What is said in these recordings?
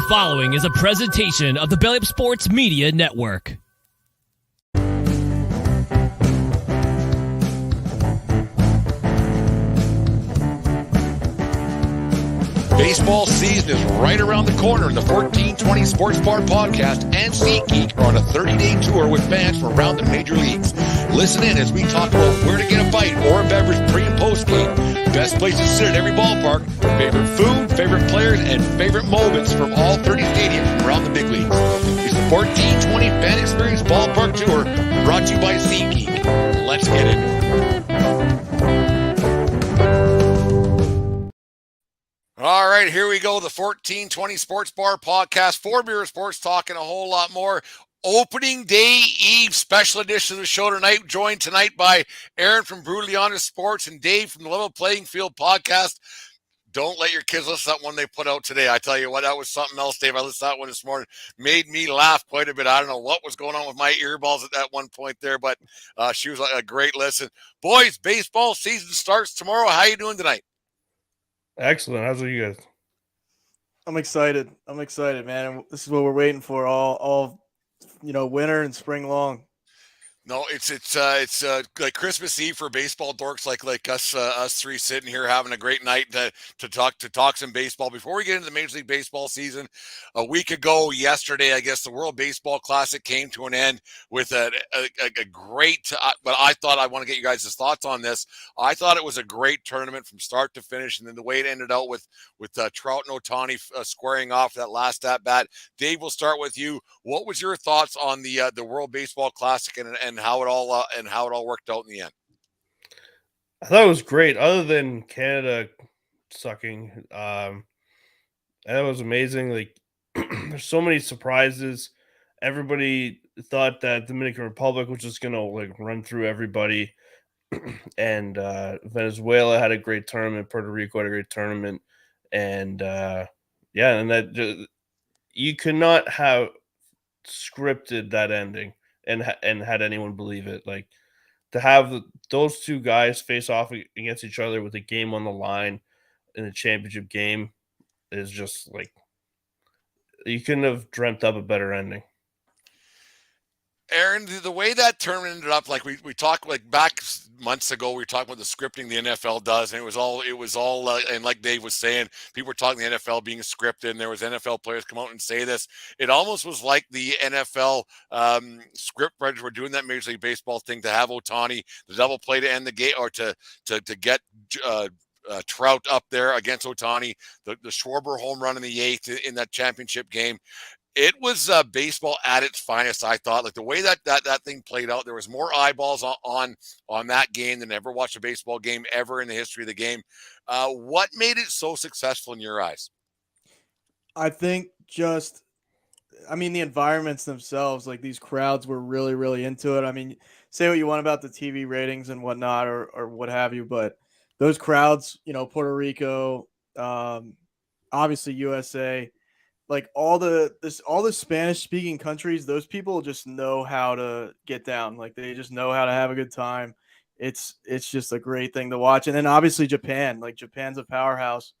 following is a presentation of the Belly Up Sports Media Network. Baseball season is right around the corner, and the 1420 Sports Bar Podcast and SeatGeek are on a 30-day tour with fans from around the major leagues. Listen in as we talk about where to get a bite or a beverage pre- and post-game, best places to sit at every ballpark, favorite food, favorite players, and favorite moments from all 30 stadiums from around the big leagues. It's the 1420 Fan Experience Ballpark Tour, brought to you by SeatGeek. Let's get into it. All right, here we go. The 1420 Sports Bar Podcast, 4 Beer Sports, talking a whole lot more. Opening Day Eve special edition of the show tonight, joined tonight by Aaron from Brutally Honest Sports and Dave from the Level Playing Field Podcast. Don't let your kids listen to that one they put out today. I tell you what, that was something else, Dave. I listened to that one this morning. Made me laugh quite a bit. I don't know what was going on with my earballs at that one point there, but she was a great listen. Boys, baseball season starts tomorrow. How you doing tonight? Excellent. How's it you guys? I'm excited, man. This is what we're waiting for all winter and spring long. No, it's like Christmas Eve for baseball dorks like us three sitting here having a great night to talk some baseball. Before we get into the Major League Baseball season, a week ago yesterday, I guess the World Baseball Classic came to an end with a great. But I thought I want to get you guys' thoughts on this. I thought it was a great tournament from start to finish, and then the way it ended out with Trout and Ohtani squaring off that last at bat. Dave, we'll start with you. What was your thoughts on the World Baseball Classic and how it all worked out in the end? I thought it was great. Other than Canada sucking, that was amazing. Like, there's so many surprises. Everybody thought that Dominican Republic was just gonna run through everybody, and Venezuela had a great tournament. Puerto Rico had a great tournament, and and that you could not have scripted that ending and had anyone believe it. Like, to have those two guys face off against each other with a game on the line in a championship game is just like, you couldn't have dreamt up a better ending. Aaron, the way that tournament ended up, like we talked like back months ago, we were talking about the scripting the NFL does, and it was all, and like Dave was saying, people were talking the NFL being scripted, and there was NFL players come out and say this. It almost was like the NFL script writers were doing that Major League Baseball thing to have Ohtani, the double play to end the game, or to get Trout up there against Ohtani, the Schwarber home run in the 8th in that championship game. It was baseball at its finest, I thought. Like the way that thing played out, there was more eyeballs on that game than ever watched a baseball game ever in the history of the game. What made it so successful in your eyes? I think the environments themselves, like these crowds were really, really into it. I mean, say what you want about the TV ratings and whatnot or what have you, but those crowds, Puerto Rico, obviously USA, like all the Spanish speaking countries, those people just know how to get down. Like they just know how to have a good time. It's just a great thing to watch. And then obviously Japan, like Japan's a powerhouse.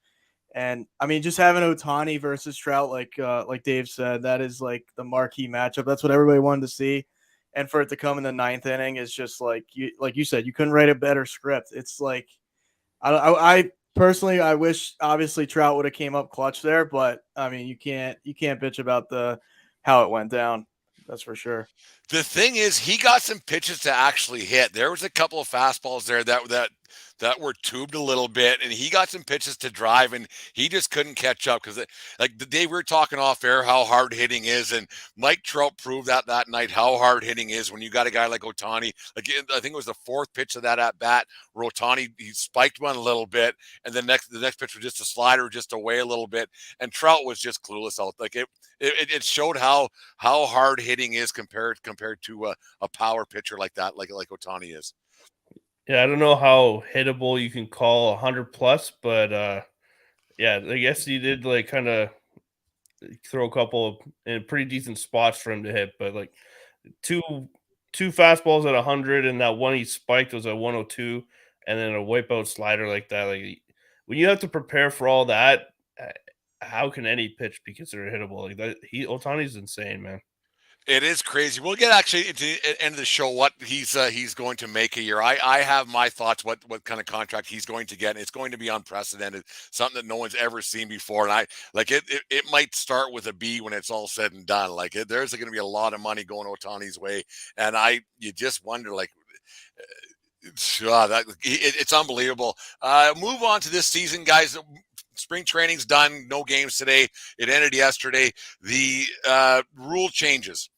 And I mean, just having Ohtani versus Trout, like Dave said, that is like the marquee matchup. That's what everybody wanted to see. And for it to come in the 9th inning is just like you said, you couldn't write a better script. It's like, I personally, I wish obviously Trout would have came up clutch there, but I mean, you can't bitch about how it went down. That's for sure. The thing is, he got some pitches to actually hit. There was a couple of fastballs there that were tubed a little bit, and he got some pitches to drive, and he just couldn't catch up because, like the day we were talking off air, how hard hitting is, and Mike Trout proved that night how hard hitting is when you got a guy like Ohtani. Like I think it was the 4th pitch of that at bat where Ohtani he spiked one a little bit, and the next pitch was just a slider, just away a little bit, and Trout was just clueless out. Like it showed how hard hitting is compared to a power pitcher like that, like Ohtani is. Yeah, I don't know how hittable you can call 100 plus, but I guess he did like kind of throw a couple in pretty decent spots for him to hit, but like two fastballs at 100, and that one he spiked was at 102, and then a wipeout slider like that. Like when you have to prepare for all that, how can any pitch be considered hittable? Like that, Otani's insane, man. It is crazy. We'll get actually into the end of the show what he's going to make a year. I have my thoughts what kind of contract he's going to get. It's going to be unprecedented, something that no one's ever seen before. And I like it might start with a B when it's all said and done. Like there's going to be a lot of money going Otani's way, and you just wonder like. It's unbelievable. Move on to this season, guys. Spring training's done. No games today. It ended yesterday. The rule changes.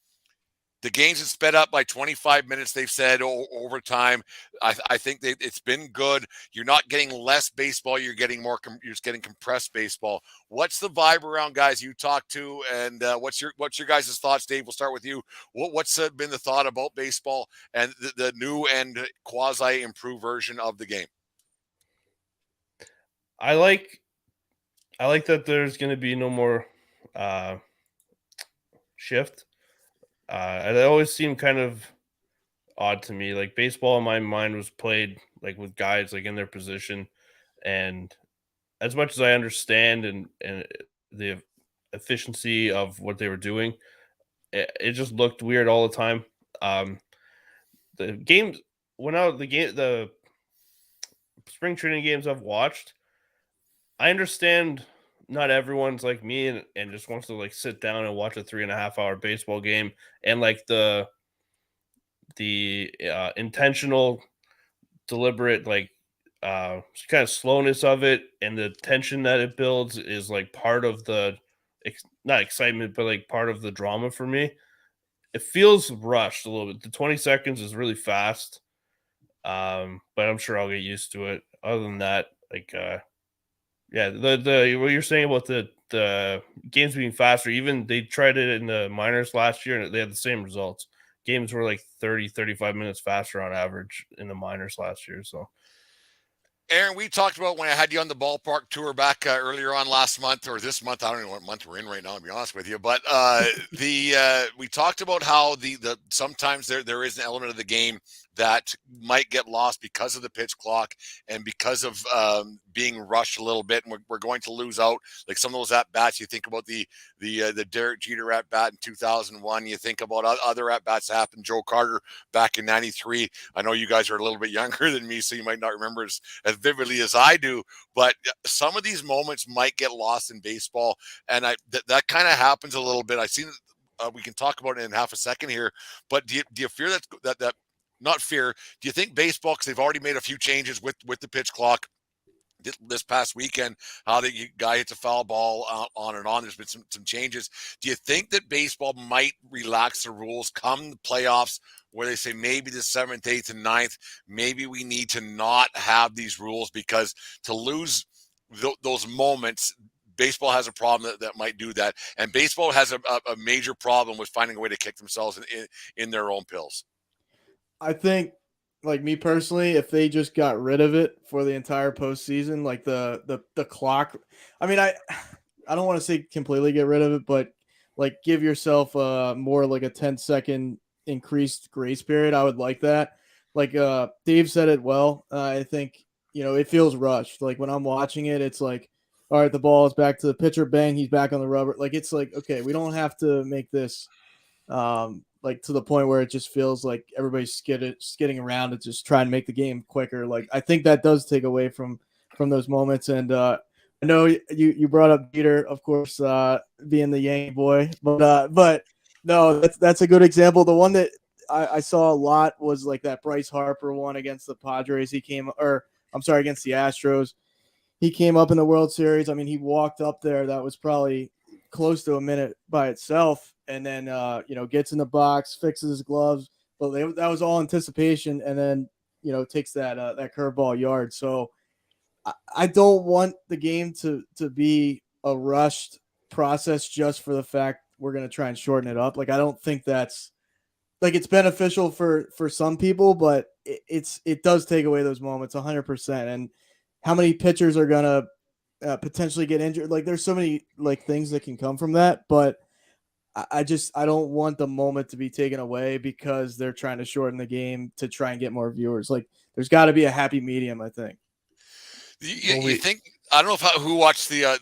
The games have sped up by 25 minutes, they've said, over time. I think it's been good. You're not getting less baseball. You're getting more. You're just getting compressed baseball. What's the vibe around guys you talk to, and what's your guys' thoughts, Dave? We'll start with you. What's been the thought about baseball and the new and quasi-improved version of the game? I like that there's going to be no more shift. It always seemed kind of odd to me. Like baseball in my mind was played like with guys like in their position, and as much as I understand and the efficiency of what they were doing, it just looked weird all the time. The games the spring training games I've watched, I understand not everyone's like me and just wants to like sit down and watch a 3.5 hour baseball game, and like the intentional, deliberate, like kind of slowness of it and the tension that it builds is like part of the not excitement, but like part of the drama for me. It feels rushed a little bit. The 20 seconds is really fast, but I'm sure I'll get used to it. Other than that, like yeah, the what you're saying about the games being faster, even they tried it in the minors last year and they had the same results. Games were like 35 minutes faster on average in the minors last year. So, Aaron, we talked about when I had you on the ballpark tour back earlier on last month or this month. I don't know what month we're in right now, to be honest with you. But we talked about how the sometimes there is an element of the game that might get lost because of the pitch clock and because of being rushed a little bit, and we're going to lose out. Like some of those at bats, you think about the Derek Jeter at bat in 2001. You think about other at bats that happened. Joe Carter back in '93. I know you guys are a little bit younger than me, so you might not remember as vividly as I do. But some of these moments might get lost in baseball, and that kind of happens a little bit. I've seen. We can talk about it in half a second here, but do you fear that not fear? Do you think baseball, because they've already made a few changes with the pitch clock this past weekend, how the guy hits a foul ball on and on, there's been some changes. Do you think that baseball might relax the rules come the playoffs where they say maybe the 7th, 8th, and 9th, maybe we need to not have these rules because to lose those moments, baseball has a problem that might do that. And baseball has a major problem with finding a way to kick themselves in their own pills. I think, like me personally, if they just got rid of it for the entire postseason, like the clock. I mean, I don't want to say completely get rid of it, but like give yourself more like a 10-second increased grace period. I would like that. Like Dave said it well. I think it feels rushed. Like when I'm watching it, it's like, all right, the ball is back to the pitcher. Bang, he's back on the rubber. Like it's like, okay, we don't have to make this. Like to the point where it just feels like everybody's skidding around and just trying to make the game quicker. Like I think that does take away from those moments. And I know you brought up Jeter, of course, being the Yankee boy, but no, that's a good example. The one that I saw a lot was like that Bryce Harper one against the Padres. Against the Astros. He came up in the World Series. I mean, he walked up there. That was probably close to a minute by itself. And then, gets in the box, fixes his gloves. But that was all anticipation. And then, takes that curveball yard. So I don't want the game to be a rushed process just for the fact we're going to try and shorten it up. Like, I don't think that's like it's beneficial for some people, but it does take away those moments 100%. And how many pitchers are going to potentially get injured? Like, there's so many like things that can come from that. But I don't want the moment to be taken away because they're trying to shorten the game to try and get more viewers. Like there's got to be a happy medium, I think. You think I don't know who watched you guys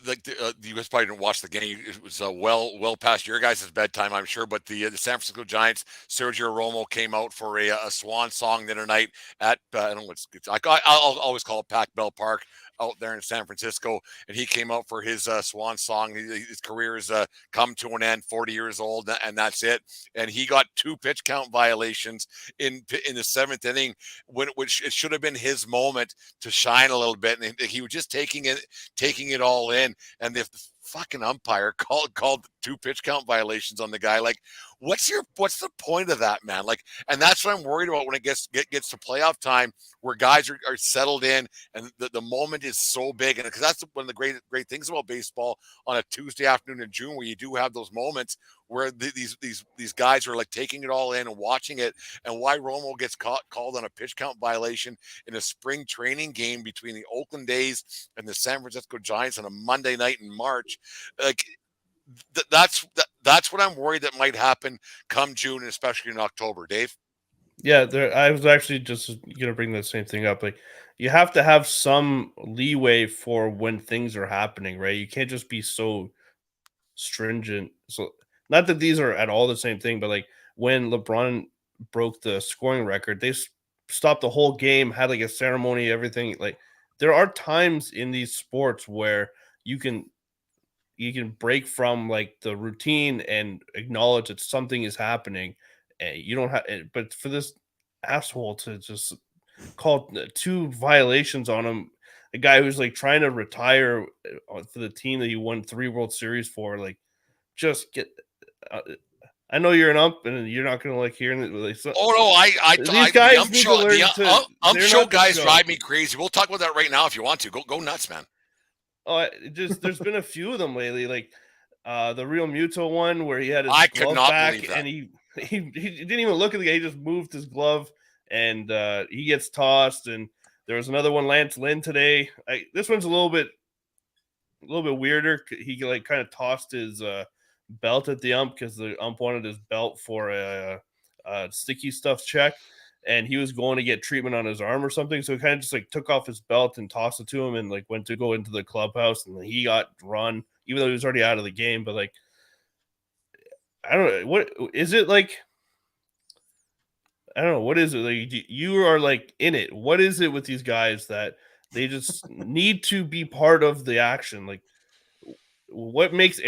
probably didn't watch the game. It was well past your guys' bedtime, I'm sure. But the San Francisco Giants, Sergio Romo came out for a swan song the other night at I don't know what's I'll always call it Pac Bell Park out there in San Francisco, and he came out for his swan song. His career has come to an end, 40 years old, and that's it. And he got 2 pitch count violations in the 7th inning, which it should have been his moment to shine a little bit, and he was just taking it all in. And if the fucking umpire called 2 pitch count violations on the guy, like, what's the point of that, man? Like, and that's what I'm worried about when it gets to playoff time, where guys are settled in, and the moment is so big. And because that's one of the great things about baseball on a Tuesday afternoon in June, where you do have those moments where these guys are like taking it all in and watching it. And why Romo gets called on a pitch count violation in a spring training game between the Oakland A's and the San Francisco Giants on a Monday night in March, like that's what I'm worried that might happen come June, and especially in October. Dave? Yeah, I was actually just gonna bring the same thing up. Like, you have to have some leeway for when things are happening, right? You can't just be so stringent. So, not that these are at all the same thing, but like when LeBron broke the scoring record, they stopped the whole game, had like a ceremony, everything. Like, there are times in these sports where you can break from like the routine and acknowledge that something is happening. And you don't have, but for this asshole to just call 2 violations on him, a guy who's like trying to retire for the team that he won 3 World Series for, like, just get. I know you're an ump, and you're not going to like hearing it. Like, so, Oh no, these guys need to learn to. Ump show guys drive me crazy. We'll talk about that right now if you want to. Go nuts, man. Oh, there's been a few of them lately, like the Real Muto one where he had his I could glove not back believe that. and he didn't even look at the guy. He just moved his glove and he gets tossed. And there was another one, Lance Lynn today. This one's a little bit weirder. He like kind of tossed his belt at the ump because the ump wanted his belt for a sticky stuff check, and he was going to get treatment on his arm or something. So he kind of just like took off his belt and tossed it to him, and like went to go into the clubhouse, and he got run, even though he was already out of the game. But like, I don't know, what is it like? I don't know, what is it like? You are like in it. What is it with these guys that they just need to be part of the action? Like, what makes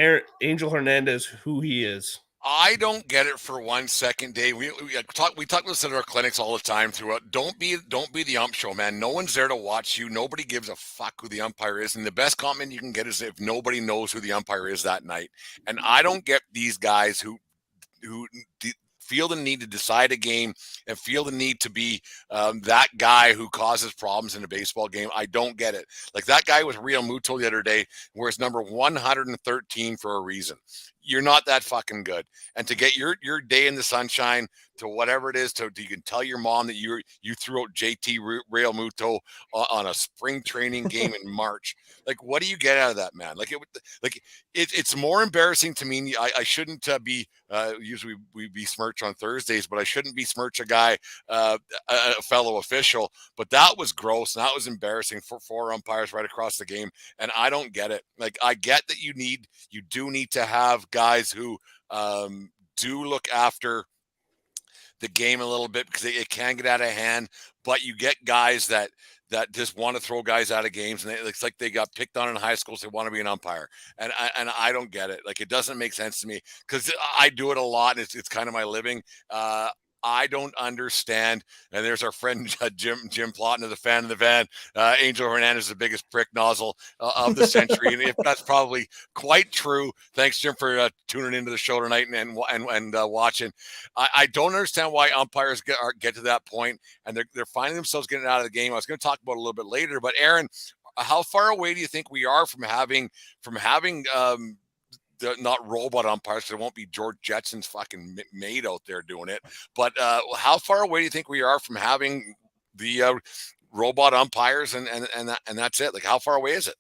Angel Hernandez who he is? I don't get it for 1 second, Dave. We talk about this at our clinics all the time throughout. Don't be the ump show, man. No one's there to watch you. Nobody gives a fuck who the umpire is. And the best comment you can get is if nobody knows who the umpire is that night. And I don't get these guys who feel the need to decide a game and feel the need to be that guy who causes problems in a baseball game. I don't get it. Like that guy with Real Muto the other day, where it's number 113 for a reason. You're not that fucking good. And to get your day in the sunshine to whatever it is, you can tell your mom that you threw out JT Real Muto on a spring training game in March. Like, what do you get out of that, man? It's more embarrassing to me. I shouldn't be usually we besmirch on Thursdays, but I shouldn't besmirch a guy, a fellow official. But that was gross and that was embarrassing for 4 umpires right across the game. And I don't get it. Like, I get that you do need to have guys who do look after the game a little bit, because it can get out of hand. But you get guys that just want to throw guys out of games, and it's like they got picked on in high school, so they want to be an umpire. And I don't get it. Like, it doesn't make sense to me, because I do it a lot, and it's kind of my living. I don't understand. And there's our friend Jim Plotton, the fan of the van. Angel Hernandez is the biggest prick nozzle of the century, and if that's probably quite true. Thanks, Jim, for tuning into the show tonight and watching. I don't understand why umpires get to that point, and they're finding themselves getting out of the game. I was going to talk about it a little bit later, but Aaron, how far away do you think we are from having not robot umpires? There won't be George Jetson's fucking maid out there doing it. But how far away do you think we are from having the robot umpires and that's it? Like, how far away is it?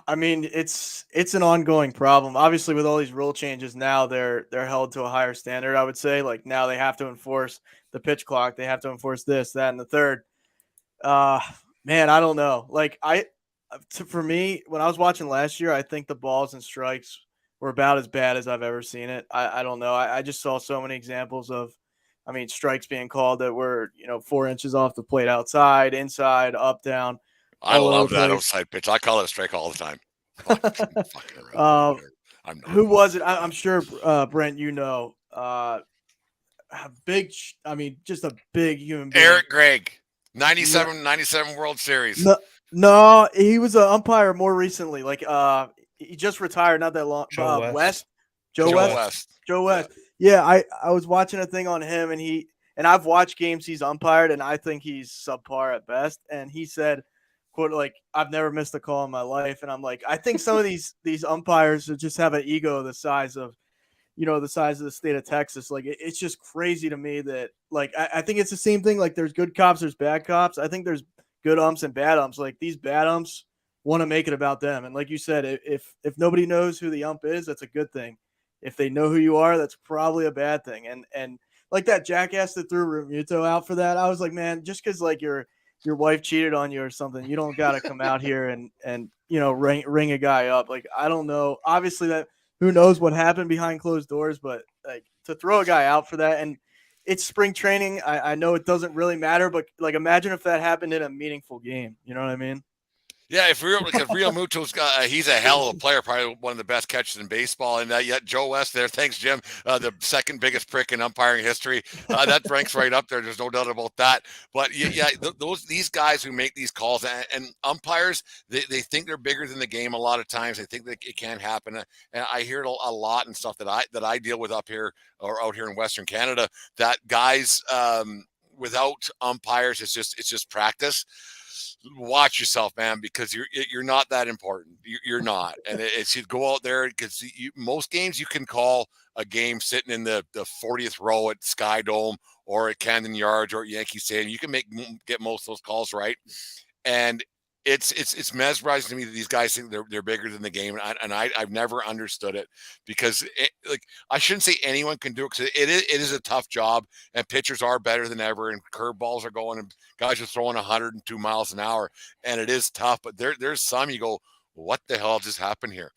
I mean, it's an ongoing problem. Obviously, with all these rule changes now, they're held to a higher standard. I would say, like, now they have to enforce the pitch clock. They have to enforce this, that, and the third. Man, I don't know. Like, for me, when I was watching last year, I think the balls and strikes were about as bad as I've ever seen it. I don't know. I just saw so many examples of, I mean, strikes being called that were 4 inches off the plate, outside, inside, up, down, I all over love the that place. outside pitch. I call it a strike all the time. Fucking around. Um, I'm not. who was it? I'm sure Brent, big. I mean, just a big human being. Eric Gregg, No, 97 World Series. no, no, he was an umpire more recently. Like he just retired not that long. Joe West. West, Joe Joe West. West. Joe West. Yeah, I was watching a thing on him, and I've watched games he's umpired, and I think he's subpar at best. And he said, "quote like I've never missed a call in my life," and I'm like, I think some of these umpires just have an ego the size of the state of Texas. Like it's just crazy to me that like I think it's the same thing. Like there's good cops, there's bad cops. I think there's good umps and bad umps. Like these bad umps want to make it about them. And like you said, if nobody knows who the ump is, that's a good thing. If they know who you are, that's probably a bad thing. And like that jackass that threw Remuto out for that, I was like, man, just because like your wife cheated on you or something, you don't got to come out here and ring a guy up. Like I don't know. Obviously that who knows what happened behind closed doors, but like to throw a guy out for that, and it's spring training. I know it doesn't really matter, but like imagine if that happened in a meaningful game. You know what I mean? Yeah, because Real Muto's he's a hell of a player, probably one of the best catchers in baseball. And yet Joe West there, thanks Jim, the second biggest prick in umpiring history. That ranks right up there. There's no doubt about that. But these guys who make these calls and umpires, they think they're bigger than the game. A lot of times they think that it can't happen. And I hear it a lot and stuff that I deal with up here or out here in Western Canada. That guys without umpires, it's just practice. Watch yourself, man, because you're not that important. You're not, and it's you go out there because most games you can call a game sitting in the 40th row at Sky Dome or at Camden Yards or at Yankee Stadium. You can get most of those calls right, and it's mesmerizing to me that these guys think they're bigger than the game, and I've never understood it because like I shouldn't say anyone can do it because it is a tough job, and pitchers are better than ever, and curveballs are going, and guys are throwing 102 miles an hour, and it is tough. But there's some you go, what the hell just happened here?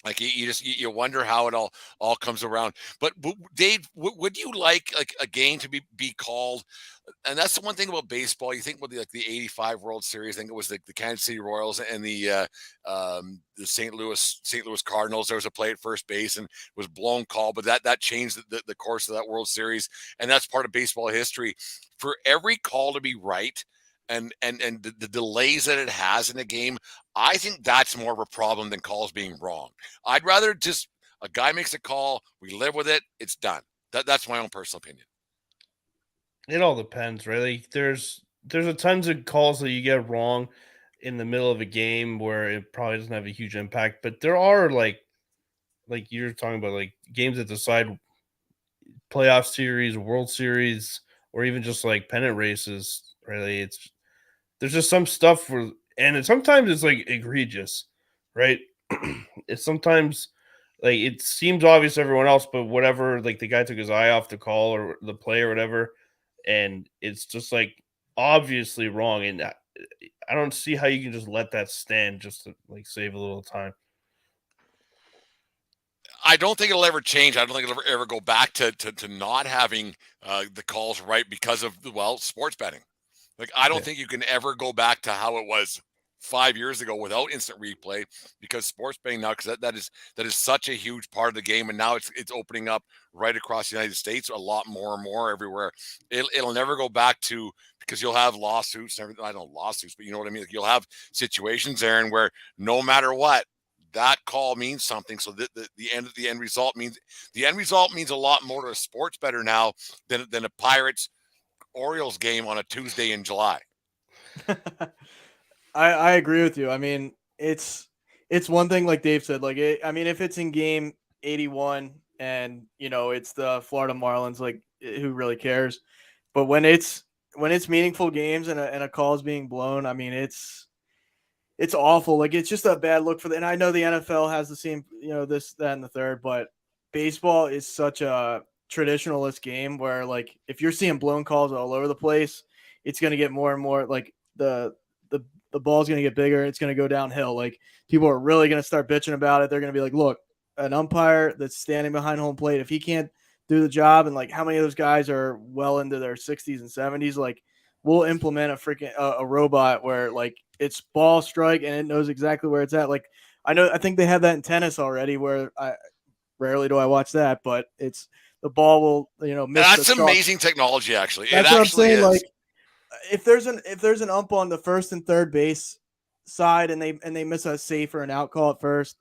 Like you wonder how it all comes around. But Dave, would you like a game to be called? And that's the one thing about baseball. You think about the '85 World Series. I think it was the Kansas City Royals and the St. Louis Cardinals. There was a play at first base and it was blown call, but that changed the course of that World Series. And that's part of baseball history. For every call to be right, and the delays that it has in a game, I think that's more of a problem than calls being wrong. I'd rather just a guy makes a call, we live with it, it's done. That's my own personal opinion. It all depends, really. There's a tons of calls that you get wrong in the middle of a game where it probably doesn't have a huge impact, but there are like you're talking about like games that decide playoff series, World Series, or even just like pennant races. Really, there's just some stuff sometimes it's like egregious, right? It's sometimes like it seems obvious to everyone else, but whatever, like the guy took his eye off the call or the play or whatever, and it's just like obviously wrong. And I don't see how you can just let that stand just to like save a little time. I don't think it'll ever change. I don't think it'll ever go back to not having the calls right because of sports betting. Like I don't think you can ever go back to how it was 5 years ago without instant replay because sports betting now, because that is such a huge part of the game, and now it's opening up right across the United States a lot more and more everywhere. It'll never go back to, because you'll have lawsuits and everything. I don't know lawsuits, but you know what I mean. Like you'll have situations, Aaron, where no matter what, that call means something. So the end result means a lot more to a sports bettor now than a Pirates Orioles game on a Tuesday in July. I agree with you. I mean, it's one thing, like Dave said, like I mean, if it's in game 81 and it's the Florida Marlins, like who really cares? But when it's meaningful games and a call is being blown, I mean, it's awful. Like it's just a bad look for and I know the NFL has the same, this, that, and the third, but baseball is such a traditionalist game where like if you're seeing blown calls all over the place, it's going to get more and more like the the ball's going to get bigger. It's going to go downhill. Like people are really going to start bitching about it. They're going to be like, look, an umpire that's standing behind home plate, if he can't do the job, and like how many of those guys are well into their 60s and 70s, like we'll implement a robot where like it's ball strike and it knows exactly where it's at. Like I think they have that in tennis already where rarely do I watch that, but it's the ball will, miss That's the chalk. amazing technology, actually. That's it what actually I'm saying. is. Like if there's an ump on the first and third base side and they miss a safe or an out call at first,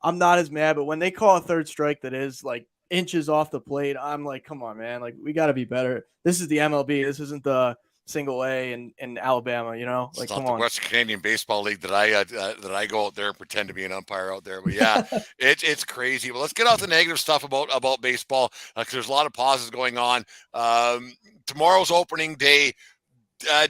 I'm not as mad. But when they call a third strike that is like inches off the plate, I'm like, come on, man. Like we got to be better. This is the MLB. This isn't the single A in Alabama, like, it's not come the on. Western Canadian Baseball League that I go out there and pretend to be an umpire out there. But yeah, it's crazy. Well, let's get off the negative stuff about baseball because there's a lot of positives going on. Tomorrow's opening day.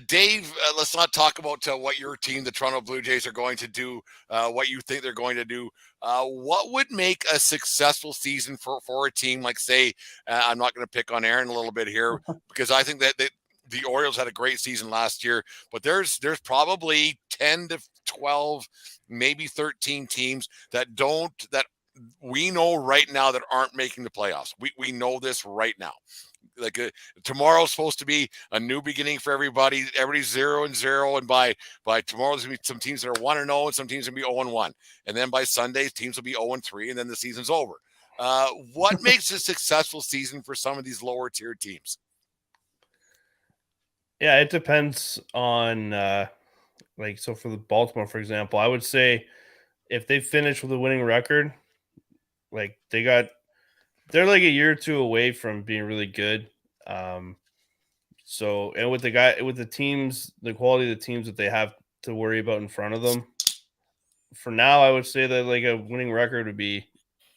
Dave, let's not talk about what your team, the Toronto Blue Jays, are going to do, what you think they're going to do. What would make a successful season for a team like, say, I'm not going to pick on Aaron a little bit here because I think that the Orioles had a great season last year, but there's probably 10 to 12, maybe 13 teams that we know right now that aren't making the playoffs. We know this right now. Like tomorrow's supposed to be a new beginning for everybody. Everybody's 0-0, and by tomorrow there's gonna be some teams that are 1-0, and some teams gonna be 0-1, and then by Sunday teams will be 0-3, and then the season's over. What makes a successful season for some of these lower tier teams? Yeah, it depends on so for the Baltimore, for example, I would say if they finish with a winning record, like they're like a year or two away from being really good. So and with the teams, the quality of the teams that they have to worry about in front of them, for now, I would say that like a winning record would be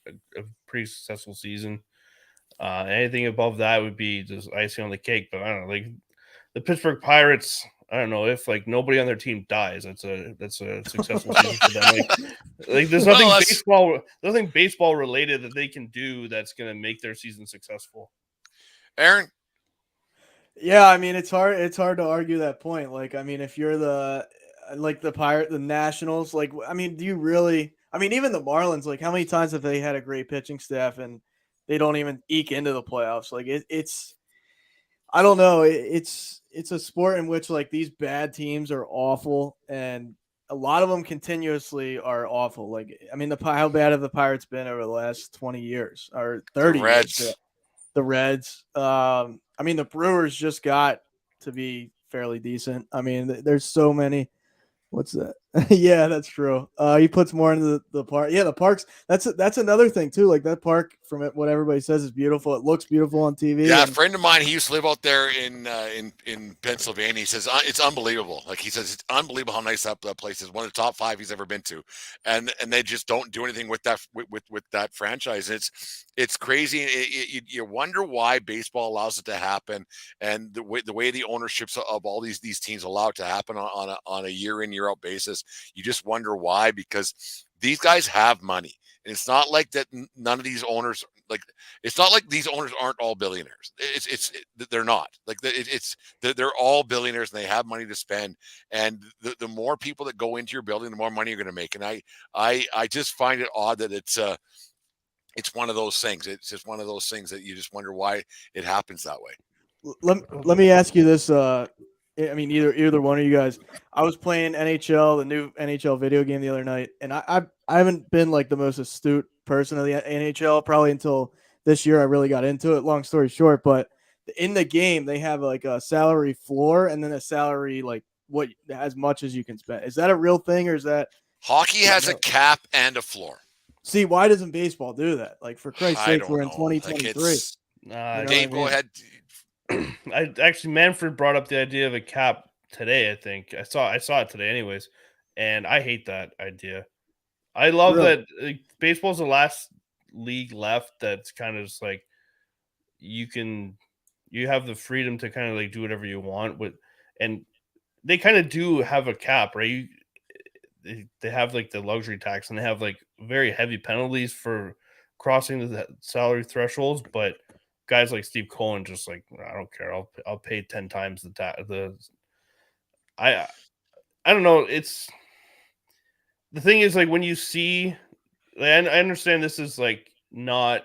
a pretty successful season. Anything above that would be just icing on the cake. But I don't know, like the Pittsburgh Pirates. I don't know if like nobody on their team dies. That's a successful season for them. Like there's nothing baseball related that they can do that's going to make their season successful. Aaron? Yeah, I mean it's hard to argue that point. Like, I mean, if you're the Nationals, like, I mean, do you really? I mean, even the Marlins, like, how many times have they had a great pitching staff and they don't even eke into the playoffs? Like, it's I don't know. It's a sport in which like these bad teams are awful, and a lot of them continuously are awful. Like, I mean, how bad have the Pirates been over the last 20 years or 30 The Reds. years? The Reds. I mean, the Brewers just got to be fairly decent. I mean, there's so many. What's that? Yeah, that's true. He puts more into the park. Yeah, the parks. That's another thing too. Like that park, from what everybody says, is beautiful. It looks beautiful on TV. Yeah, a friend of mine, he used to live out there in Pennsylvania. He says it's unbelievable. Like he says, it's unbelievable how nice that place is. One of the top 5 he's ever been to, and they just don't do anything with that with that franchise. It's crazy. You wonder why baseball allows it to happen, and the way the ownerships of all these teams allow it to happen on a year in year out basis. You just wonder why, because these guys have money, and it's not like that. None of these owners it's not like these owners aren't all billionaires. They're not like they're all billionaires and they have money to spend. And the more people that go into your building, the more money you're going to make. And I just find it odd that it's one of those things. It's just one of those things that you just wonder why it happens that way. Let me ask you this. I mean, either one of you guys. I was playing NHL, the new NHL video game, the other night, and I haven't been like the most astute person of the NHL probably until this year. I really got into it. Long story short, but in the game they have like a salary floor and then a salary like what as much as you can spend. Is that a real thing, or is that hockey has a cap and a floor? See, why doesn't baseball do that? Like, for Christ's sake, we're in 2023. Dave, go ahead. Manfred brought up the idea of a cap today. I think I saw it today, anyways, and I hate that idea. I love that baseball's the last league left that's kind of just like you have the freedom to kind of like do whatever you want with, and they kind of do have a cap, right? They have like the luxury tax, and they have like very heavy penalties for crossing the salary thresholds, but guys like Steve Cohen just like, I don't care. I'll pay 10 times I don't know. It's the thing is like when you see, and I understand this is not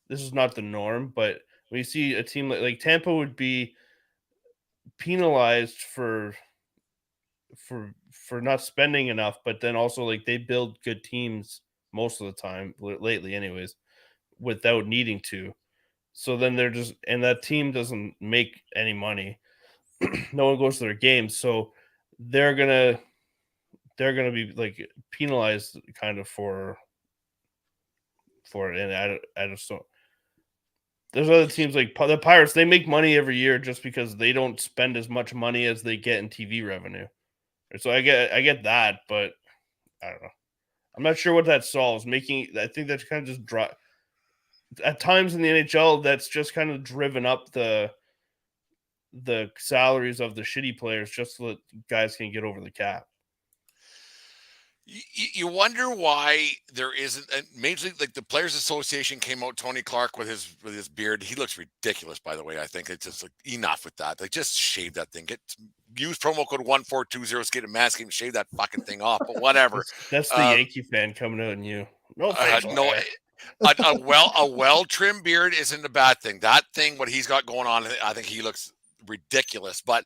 the norm, but when you see a team like Tampa would be penalized for not spending enough, but then also like they build good teams most of the time lately, anyways, without needing to. So then they're just and that team doesn't make any money. No one goes to their games, so they're gonna be like penalized kind of for it. And I just don't. There's other teams like the Pirates. They make money every year just because they don't spend as much money as they get in TV revenue. So I get that, but I don't know. I'm not sure what that solves. I think that's kind of just at times in the NHL. That's just kind of driven up the salaries of the shitty players just so that guys can get over the cap. You wonder why there isn't a Major League, like the Players Association came out. Tony Clark with his beard, he looks ridiculous. By the way, I think it's just like enough with that. Like just shave that thing. Use promo code 1420 to get a mask and shave that fucking thing off. But whatever. That's the Yankee fan coming out in you. No facial No. hair. A well trimmed beard isn't a bad thing. That thing, what he's got going on, I think he looks ridiculous. But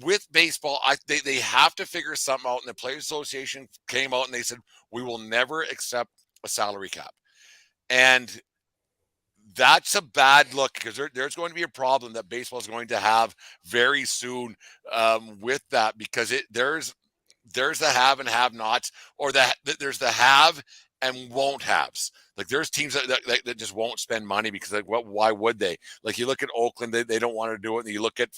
with baseball, they have to figure something out. And the Players Association came out and they said we will never accept a salary cap, and that's a bad look because there's going to be a problem that baseball is going to have very soon with that because there's the have and have nots, or there's the have and won't haves. Like there's teams that just won't spend money because like why would they? Like you look at Oakland, they don't want to do it, and you look at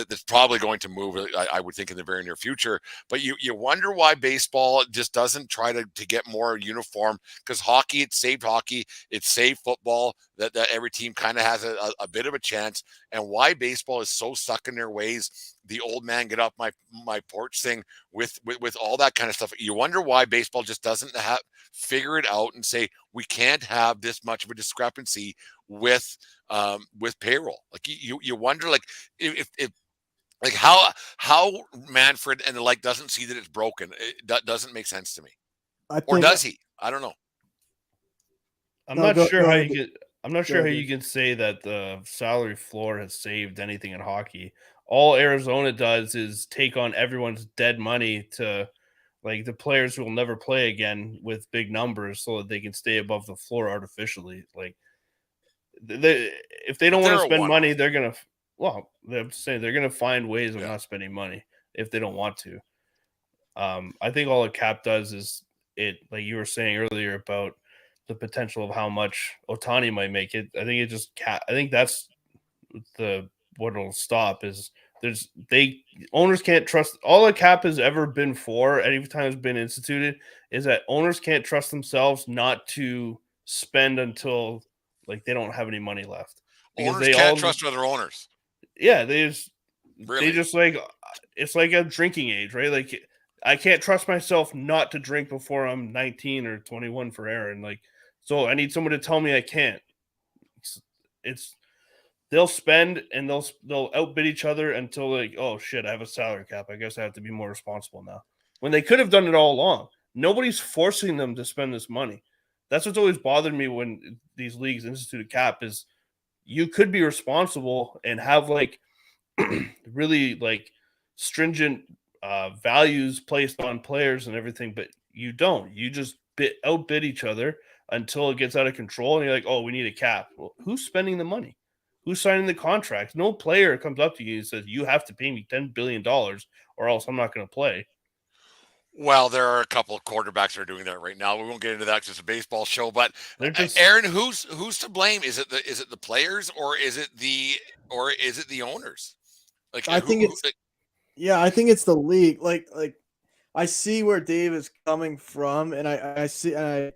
that's probably going to move, I would think, in the very near future. But you wonder why baseball just doesn't try to get more uniform, because hockey, it saved hockey, it saved football, that every team kind of has a bit of a chance, and why baseball is so stuck in their ways, the old man get off my porch thing with all that kind of stuff. You wonder why baseball just doesn't figure it out and say we can't have this much of a discrepancy with payroll. Like you wonder, like if like how Manfred and the like doesn't see that it's broken. That doesn't make sense to me. Or does he? I don't know. I'm not sure how you can say that the salary floor has saved anything in hockey. All Arizona does is take on everyone's dead money to like the players who will never play again with big numbers so that they can stay above the floor artificially. Like if they don't want to spend money, they're going to, well, I'm saying they're going to find ways of not spending money if they don't want to. I think all a cap does is it, like you were saying earlier about the potential of how much Ohtani might make it. I think it just I think that's what it'll stop is owners can't trust. All a cap has ever been for, any time it's been instituted, is that owners can't trust themselves not to spend until like they don't have any money left. Because owners can't trust other owners. Yeah, they just like, it's like a drinking age, right? Like I can't trust myself not to drink before I'm 19 or 21 for Aaron. Like, so I need someone to tell me I can't. They'll spend and they'll outbid each other until like, oh shit, I have a salary cap. I guess I have to be more responsible now. When they could have done it all along. Nobody's forcing them to spend this money. That's what's always bothered me when these leagues institute a cap is you could be responsible and have like really like stringent values placed on players and everything, but you don't. You just outbid each other until it gets out of control, and you're like, oh, we need a cap. Well, who's spending the money? Who's signing the contracts? No player comes up to you and says, you have to pay me $10 billion or else I'm not going to play. Well, there are a couple of quarterbacks that are doing that right now. We won't get into that because it's a baseball show. But Aaron, who's to blame? Is it the players or is it the owners? Like I think it's the league. Like I see where Dave is coming from, and I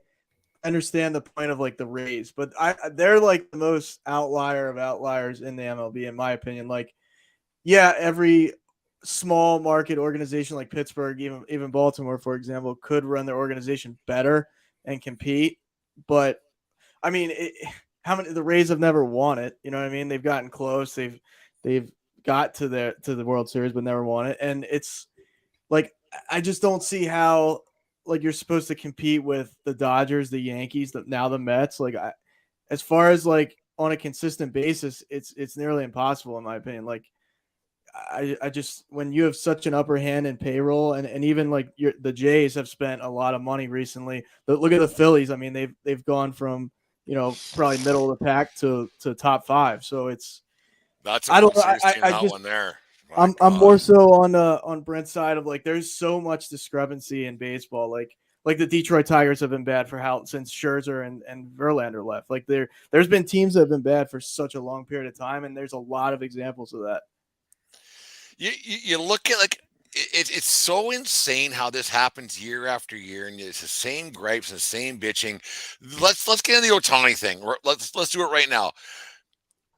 understand the point of like the Rays, but they're like the most outlier of outliers in the MLB, in my opinion. Like, yeah, every small market organization like Pittsburgh, even Baltimore, for example, could run their organization better and compete. But I mean, the Rays have never won it. You know what I mean? They've gotten close. They've got to the World Series but never won it. And it's like I just don't see how like you're supposed to compete with the Dodgers, the Yankees, now the Mets. Like as far as like on a consistent basis, it's nearly impossible in my opinion. Like I just when you have such an upper hand in payroll and even like the Jays have spent a lot of money recently. Look at the Phillies. I mean, they've gone from, probably middle of the pack to top 5. So That's a I don't World know. Series team, I that just one there. My I'm God. more so on Brent's side of like there's so much discrepancy in baseball. Like the Detroit Tigers have been bad since Scherzer and Verlander left. Like there's been teams that have been bad for such a long period of time, and there's a lot of examples of that. You look at like it's so insane how this happens year after year, and it's the same gripes and the same bitching. Let's get into the Ohtani thing. Let's do it right now.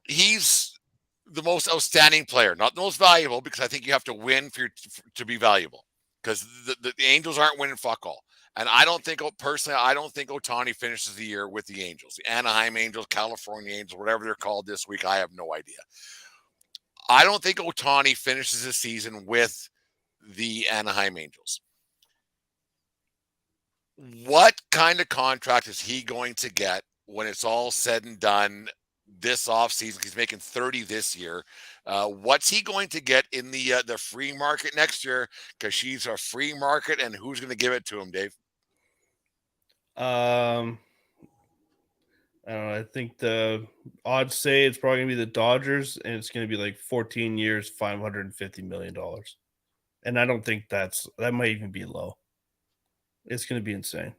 He's the most outstanding player, not the most valuable, because I think you have to win to be valuable. Because the Angels aren't winning fuck all. And I don't think Ohtani finishes the year with the Angels, the Anaheim Angels, California Angels, whatever they're called this week. I have no idea. I don't think Ohtani finishes the season with the Anaheim Angels. What kind of contract is he going to get when it's all said and done this offseason? He's making 30 this year. What's he going to get in the free market next year? Because she's a free market, and who's going to give it to him, Dave? I don't know. I think the odds say it's probably going to be the Dodgers, and it's going to be like 14 years, $550 million. And I don't think that might even be low. It's going to be insane.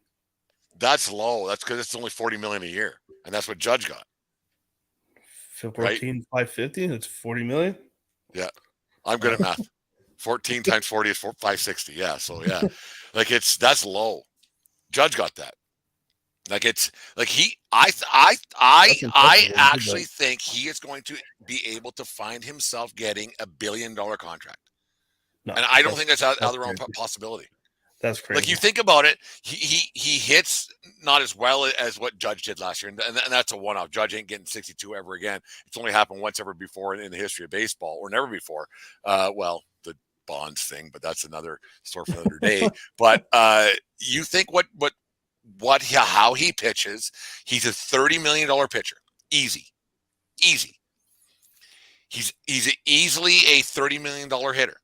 That's low. That's because it's only $40 million a year, and that's what Judge got. 14, 550. That's 40 million. Yeah, I'm good at math. 14 times 40 is 560. Yeah, so yeah, like that's low. Judge got that. Like it's like I actually think he is going to be able to find himself getting $1 billion contract. No, and I don't think that's out of the realm of possibility. That's crazy. Like you think about it, he hits not as well as what Judge did last year, and that's a one-off. Judge ain't getting 62 ever again. It's only happened once ever before in the history of baseball, or never before. Well, the Bonds thing, but that's another story for another day. But you think how he pitches, he's a $30 million pitcher. Easy. He's easily a $30 million hitter.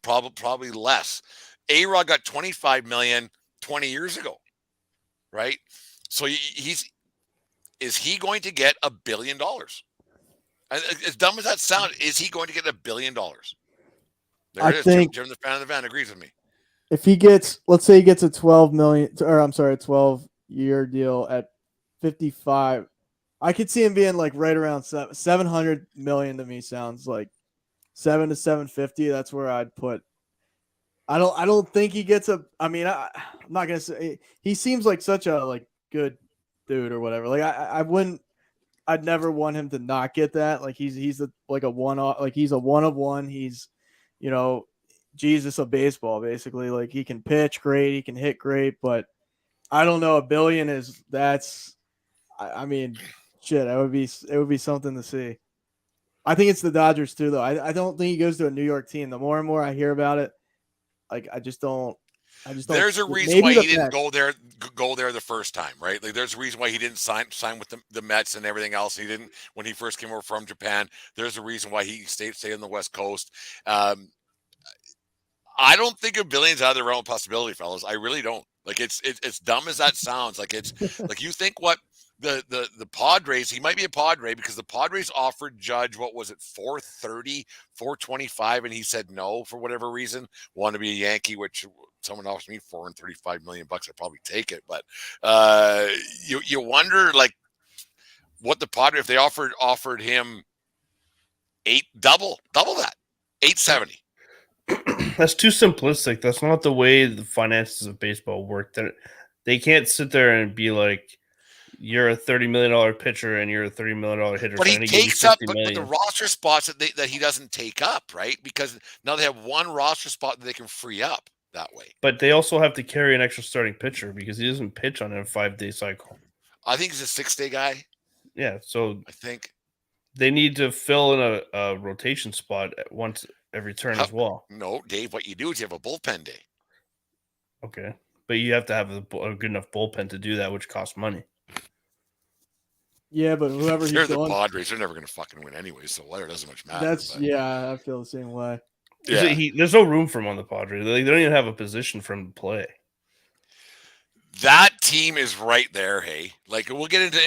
Probably less. A-Rod got $25 million 20 years ago, right? So is he going to get $1 billion? As dumb as that sounds, is he going to get $1 billion? There it is. Jim the fan of the van agrees with me. If he gets, let's say he gets a 12-year deal at 55, I could see him being like right around 700 million. To me sounds like 7 to 750. That's where I'd put. I don't think he gets I'm not gonna say he seems like such a good dude or whatever. Like I'd never want him to not get that. Like he's a one-off. Like he's a one of one. He's Jesus of baseball, basically. Like he can pitch great, he can hit great, but I don't know. $1 billion shit. It would be something to see. I think it's the Dodgers too, though. I don't think he goes to a New York team. The more and more I hear about it, like I just don't. There's a reason why he didn't go there the first time, right? Like there's a reason why he didn't sign with the Mets and everything else. He didn't when he first came over from Japan. There's a reason why he stayed on the West Coast. I don't think $1 billion's out of the realm of possibility, fellas. I really don't. Like it's dumb as that sounds. Like it's like you think what the Padres, he might be a Padre because the Padres offered Judge, what was it, 430, 425, and he said no for whatever reason. Wanted to be a Yankee, which someone offered me $435 million. I'd probably take it. But you wonder like what the Padres, if they offered him double that, 870. That's too simplistic. That's not the way the finances of baseball work. They can't sit there and be like, you're a $30 million pitcher and you're a $30 million hitter. But he takes up but the roster spots that he doesn't take up, right? Because now they have one roster spot that they can free up that way. But they also have to carry an extra starting pitcher because he doesn't pitch on a 5-day cycle. I think he's a 6-day guy. Yeah, so I think. they need to fill in a rotation spot at once every turn as well. No, Dave, what you do is you have a bullpen day. Okay, but you have to have a good enough bullpen to do that, which costs money. Yeah, but whoever They're he's the going, Padres. They're never going to fucking win anyway, so whatever, doesn't much matter. that's But, yeah, I feel the same way. yeah. There's no room for him on the Padres. They don't even have a position for him to play. That team is right there. Hey, like we'll get into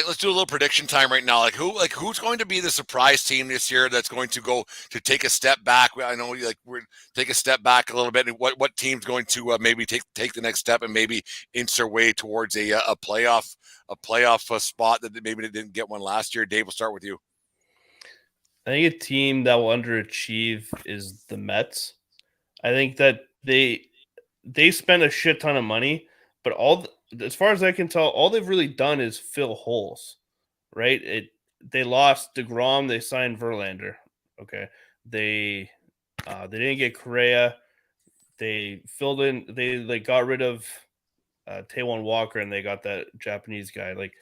let's do a little prediction time right now. Who's going to be the surprise team this year that's going to go to take a step back? I know we're take a step back a little bit. And what team's going to maybe take the next step and maybe inch their way towards a playoff spot that maybe they didn't get one last year. Dave, we'll start with you. I think a team that will underachieve is the Mets. I think that they spend a shit ton of money, but as far as I can tell, all they've really done is fill holes, right? They lost DeGrom, they signed Verlander. Okay, they didn't get Correa. They filled in. They got rid of Taiwan Walker, and they got that Japanese guy. Like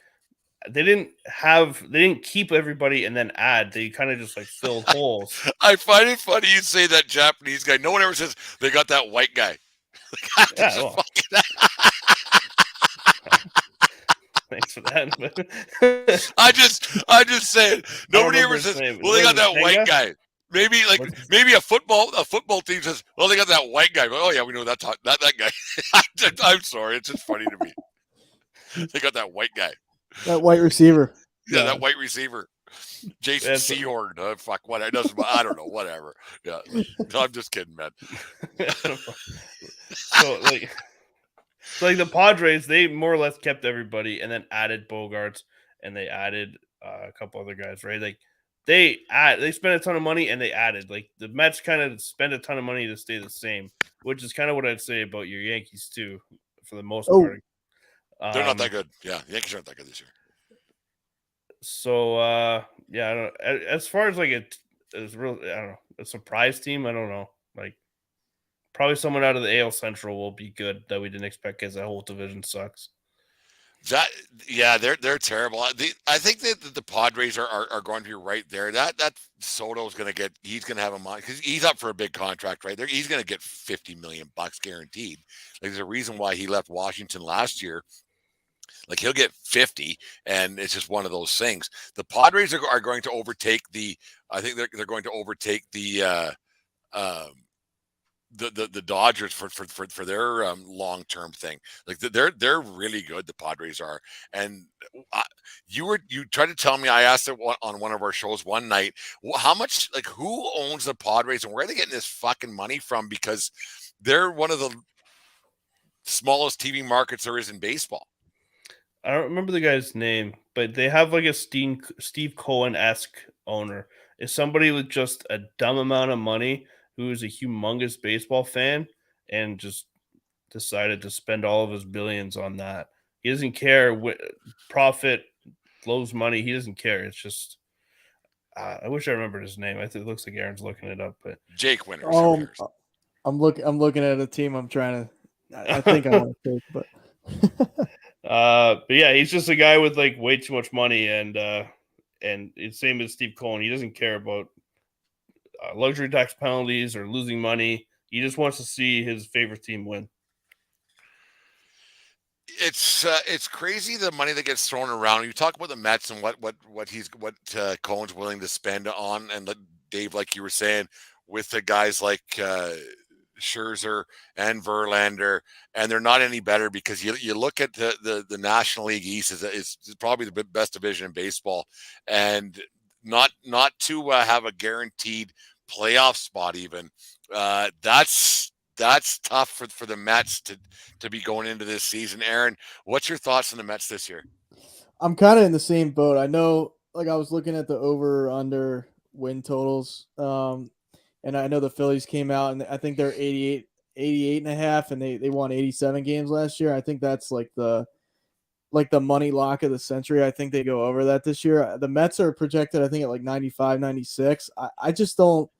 they didn't keep everybody and then add. They kind of just like filled holes. I find it funny you say that Japanese guy. No one ever says they got that white guy. Yeah, well, thanks for that. I just saying nobody ever says, well, they got that white guy. Maybe a football team says, well, they got that white guy. But, oh yeah, we know that guy. I'm sorry, it's just funny to me. They got that white guy. That white receiver. Yeah, that white receiver. Jason Sehorn. Fuck what? It doesn't. I don't know. Whatever. Yeah, I'm just kidding, man. So like the Padres, they more or less kept everybody and then added Bogarts and they added a couple other guys, right? Like they spent a ton of money and they added. Like the Mets kind of spend a ton of money to stay the same, which is kind of what I'd say about your Yankees too, for the most part. They're not that good. Yeah, the Yankees aren't that good this year. So yeah, I don't. As far as like I don't know, a surprise team. I don't know. Like probably someone out of the AL Central will be good that we didn't expect because that whole division sucks. They're terrible. I think that the Padres are going to be right there. That Soto's going to he's going to have a mind because he's up for a big contract right there. He's going to get $50 million guaranteed. Like there's a reason why he left Washington last year. Like he'll get 50, and it's just one of those things. The Padres are going to overtake I think they're going to overtake the Dodgers for their long-term thing. Like they're really good. The Padres are. And you tried to tell me, I asked it on one of our shows one night, how much, like who owns the Padres and where are they getting this fucking money from? Because they're one of the smallest TV markets there is in baseball. I don't remember the guy's name, but they have like a Steve Cohen-esque owner. Is somebody with just a dumb amount of money who is a humongous baseball fan and just decided to spend all of his billions on that. He doesn't care profit flows money. He doesn't care. It's just I wish I remembered his name. I think it looks like Aaron's looking it up, but Jake Winters. I'm looking at a team. I'm trying to. I think I want to take, but. But yeah, he's just a guy with like way too much money, and it's same as Steve Cohen. He doesn't care about luxury tax penalties or losing money. He just wants to see his favorite team win. It's crazy the money that gets thrown around. You talk about the Mets and what Cohen's willing to spend on, and Dave, like you were saying, with the guys like Scherzer and Verlander, and they're not any better because you look at the National League East is probably the best division in baseball, and not to have a guaranteed playoff spot even. That's tough for the Mets to be going into this season. Aaron, what's your thoughts on the Mets this year? I'm kind of in the same boat. I know, like I was looking at the over under win totals. And I know the Phillies came out and I think they're 88 and a half, and they won 87 games last year. I think that's like the money lock of the century. I think they go over that this year. The Mets are projected, I think, at like 95, 96. I just don't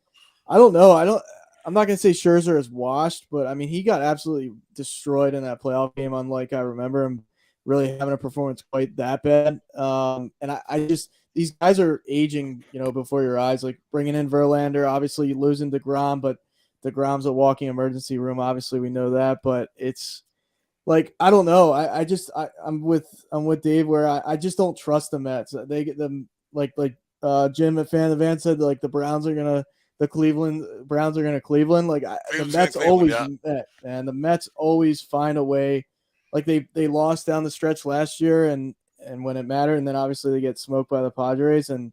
know. I'm not going to say Scherzer is washed, but I mean, he got absolutely destroyed in that playoff game. Unlike I remember him really having a performance quite that bad. And I just, these guys are aging, before your eyes. Like bringing in Verlander, obviously losing DeGrom, but DeGrom's a walking emergency room. Obviously, we know that, but it's like I don't know. I'm with Dave where I just don't trust the Mets. They get them like Jim at Fan the Van said like the Browns are gonna Cleveland. Like the Mets always and the Mets always find a way. Like they lost down the stretch last year and when it mattered, and then obviously they get smoked by the Padres. And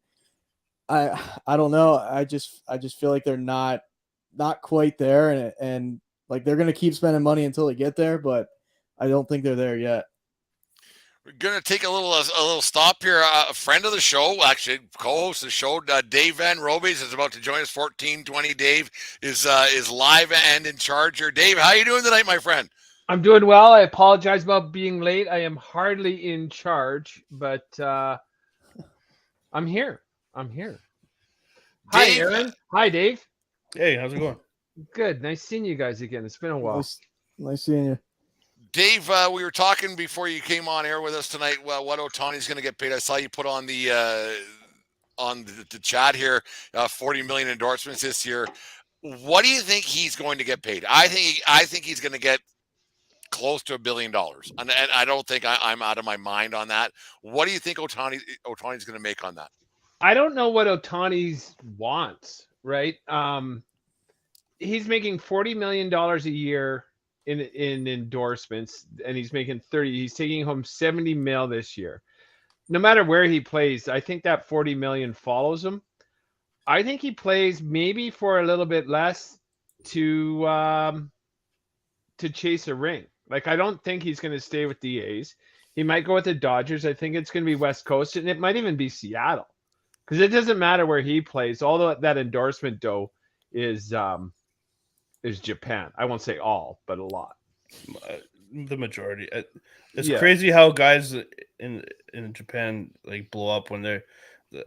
I don't know. I just feel like they're not quite there, and like they're gonna keep spending money until they get there, but I don't think they're there yet. We're going to take a little stop here. A friend of the show, actually co-host of the show, Dave Van Robes is about to join us. 1420 Dave is live and in charge here. Dave, how you doing tonight, my friend? I'm doing well. I apologize about being late. I am hardly in charge, but I'm here. Hi, Aaron. Hi, Dave. Hey, how's it going? Good. Nice seeing you guys again. It's been a while. Nice seeing you. Dave, we were talking before you came on air with us tonight. What Ohtani's going to get paid? I saw you put on the chat here, 40 million endorsements this year. What do you think he's going to get paid? I think he's going to get close to $1 billion, and I don't think I'm out of my mind on that. What do you think Ohtani's going to make on that? I don't know what Ohtani's wants. Right? He's making $40 million a year in endorsements, and he's making 30. He's taking home 70 mil this year. No matter where he plays, I think that 40 million follows him. I think he plays maybe for a little bit less to chase a ring. Like I don't think he's going to stay with the A's. He might go with the Dodgers. I think it's going to be West Coast, and it might even be Seattle, because it doesn't matter where he plays. All that endorsement dough is Japan. I won't say all, but a lot. The majority. It's crazy how guys in Japan like blow up when they're.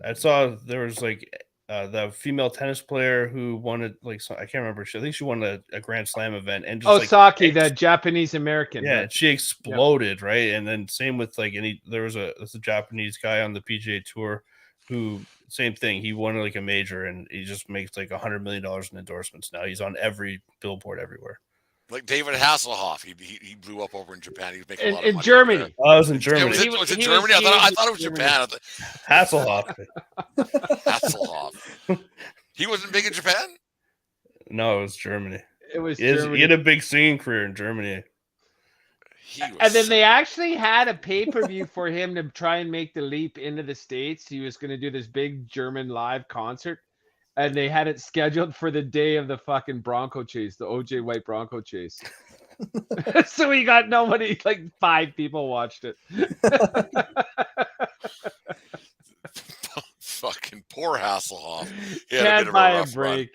I saw there was like the female tennis player who won it. Like I can't remember. I think she won a Grand Slam event and just Osaki, the Japanese American. Yeah, she exploded, right? And then same with like there's a Japanese guy on the PGA Tour who same thing. He won like a major and he just makes like $100 million in endorsements now. He's on every billboard everywhere. Like David Hasselhoff, he blew up over in Japan. He was making a lot of money. In Germany. I was in Germany. Was it Germany? I thought it was Japan. Hasselhoff. Hasselhoff. He wasn't big in Japan? No, it was Germany. Germany. He had a big singing career in Germany. And then they actually had a pay-per-view for him to try and make the leap into the States. He was going to do this big German live concert, and they had it scheduled for the day of the fucking Bronco chase, the OJ White Bronco chase. So he got nobody, like 5 people watched it. Fucking poor Hasselhoff. Can't buy a break.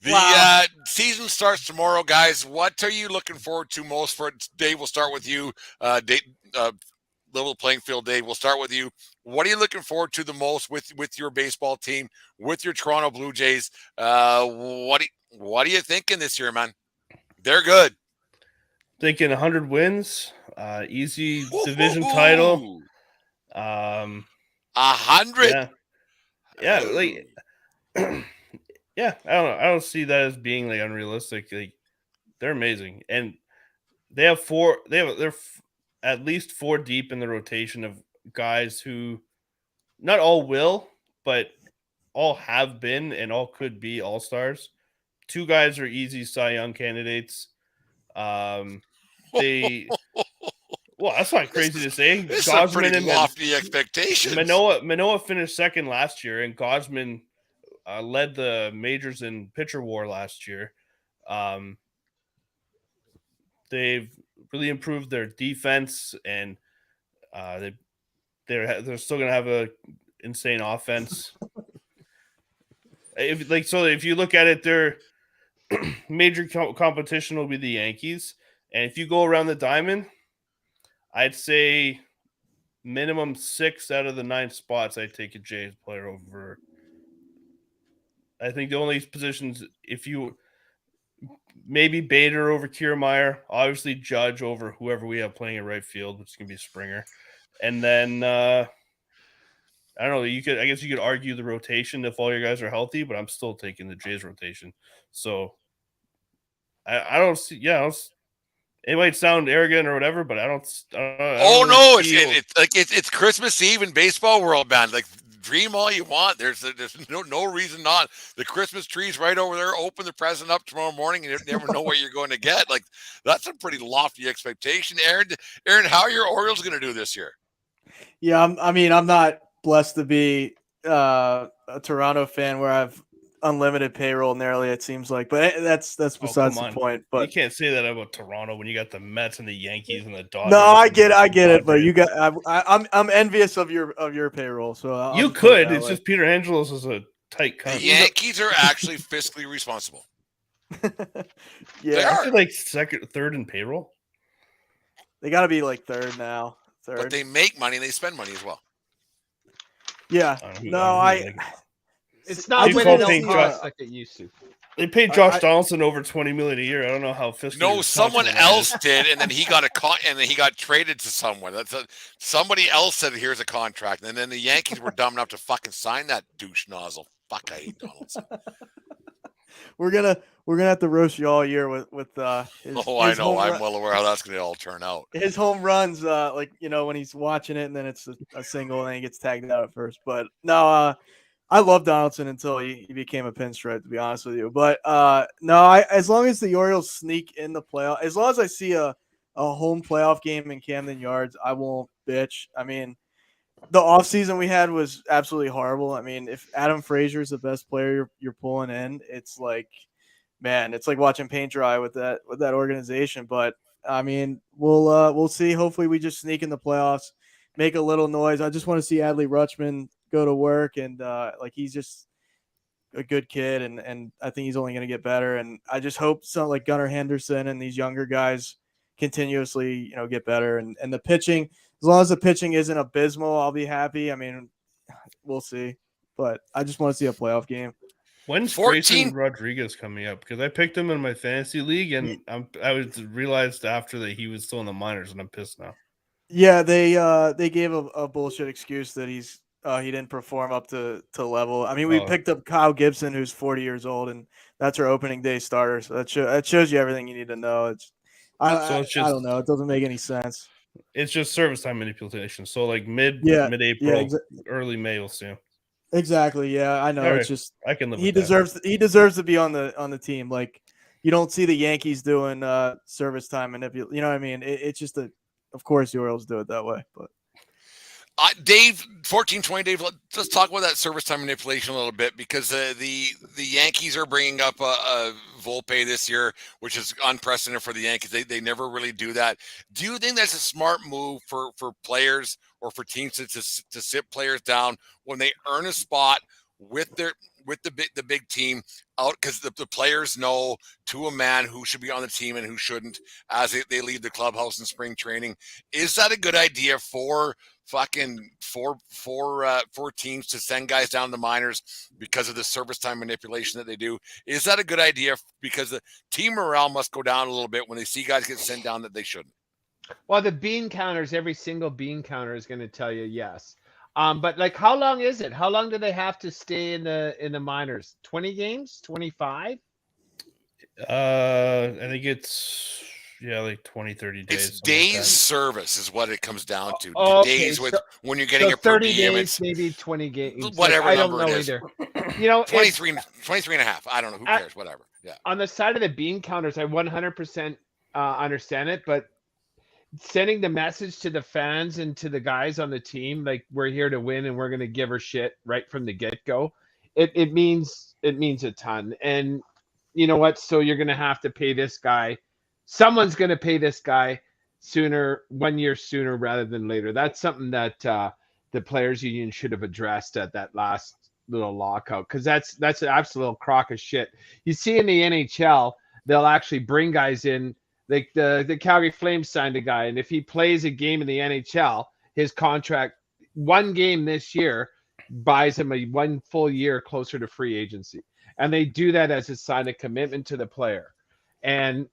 The season starts tomorrow, guys. What are you looking forward to most for it? Dave, we'll start with you. Level playing field, Dave. We'll start with you. What are you looking forward to the most with your baseball team, with your Toronto Blue Jays? What are you thinking this year, man? They're good. Thinking 100 wins, easy division title. 100. Yeah, like. Yeah, I don't see that as being like unrealistic. Like they're amazing, and they're at least 4 deep in the rotation of guys who not all will, but all have been and all could be all-stars. 2 guys are easy Cy Young candidates. Well, that's not crazy to say. This is pretty lofty expectations. Manoah finished second last year, and Gausman led the majors in pitcher war last year. They've really improved their defense, and they're still going to have a insane offense. If you look at it, their major competition will be the Yankees, and if you go around the diamond, I'd say minimum 6 out of the 9 spots I'd take a Jays player over. I think the only positions, if you maybe Bader over Kiermaier, obviously Judge over whoever we have playing in right field, which is going to be Springer. And then I I don't know. I guess you could argue the rotation if all your guys are healthy, but I'm still taking the Jays rotation. So I don't see. Yeah, it might sound arrogant or whatever, but I don't Oh really no, feel. it's Christmas Eve in baseball world, man. Like dream all you want. There's no reason not. The Christmas tree's right over there. Open the present up tomorrow morning, and you never know what you're going to get. Like that's a pretty lofty expectation. Aaron, how are your Orioles going to do this year? Yeah, I'm not blessed to be a Toronto fan where I've unlimited payroll nearly, it seems like, but that's besides the point. You But can't say that about Toronto when you got the Mets and the Yankees and the Dodgers. no, I get it, but you got I'm envious of your payroll. So you could. It's just Peter Angelos is a tight cunt. The Yankees are actually fiscally responsible. Yeah, I feel like third in payroll. They got to be like third now. But they make money and they spend money as well. Yeah. It's not winning cost like it used to. They paid Josh Donaldson over $20 million a year. I don't know how fiscally. No, someone else did, and then he got and then he got traded to someone. Somebody else said, "Here's a contract," and then the Yankees were dumb enough to fucking sign that douche nozzle. Fuck, I hate Donaldson. We're gonna have to roast you all year with his. I know. I'm well aware how that's gonna all turn out. His home runs, when he's watching it, and then it's a single, and then he gets tagged out at first. But no, I love Donaldson until he became a pinstripe, to be honest with you. But as long as the Orioles sneak in the playoff, as long as I see a home playoff game in Camden Yards, I won't bitch. I mean, the offseason we had was absolutely horrible. I mean, if Adam Frazier is the best player you're pulling in, it's like, man, it's like watching paint dry with that organization. But I mean, we'll see. Hopefully, we just sneak in the playoffs, make a little noise. I just want to see Adley Rutschman go to work, and he's just a good kid, and I think he's only going to get better. And I just hope something like Gunnar Henderson and these younger guys continuously, get better. And the pitching. As long as the pitching isn't abysmal, I'll be happy. I mean, we'll see. But I just want to see a playoff game. When's Grayson Rodriguez coming up? Because I picked him in my fantasy league, and I realized after that he was still in the minors, and I'm pissed now. Yeah, they gave a bullshit excuse that he didn't perform up to level. I mean, we picked up Kyle Gibson, who's 40 years old, and that's our opening day starter. So that shows you everything you need to know. I don't know. It doesn't make any sense. It's just service time manipulation. So like mid-April, early May, we'll see. Exactly. Yeah, I know. Right. It's just I can live. He deserves to be on the team. Like, you don't see the Yankees doing service time manipulation. You know what I mean? It's just of course the Orioles do it that way. But Dave, 1420, Dave, let's talk about that service time manipulation a little bit, because the Yankees are bringing up a Volpe this year, which is unprecedented for the Yankees. They never really do that. Do you think that's a smart move for players or for teams to sit players down when they earn a spot with the big team out, because the players know to a man who should be on the team and who shouldn't as they leave the clubhouse in spring training? Is that a good idea for teams to send guys down to minors because of the service time manipulation that they do? Is that a good idea? Because the team morale must go down a little bit when they see guys get sent down that they shouldn't. Well, the bean counters, every single bean counter is going to tell you yes. But like, how long is it? How long do they have to stay in the minors? 20 games? 25? I think it's like 20, 30 days. It's days like service is what it comes down to. Days when you're getting your 30 days, maybe 20 games. Whatever I number don't know it is. Either. 23 and a half. I don't know. Who cares? Whatever. Yeah. On the side of the bean counters, I 100% understand it, but sending the message to the fans and to the guys on the team, like, we're here to win and we're going to give her shit right from the get-go, it means a ton. And you know what? So you're going to have to pay this guy. Someone's going to pay this guy 1 year sooner rather than later. That's something that the players union should have addressed at that last little lockout, because that's an absolute crock of shit. You see in the NHL, they'll actually bring guys in. Like the Calgary Flames signed a guy, and if he plays a game in the NHL, his contract, one game this year, buys him a 1 full year closer to free agency. And they do that as a sign of commitment to the player. And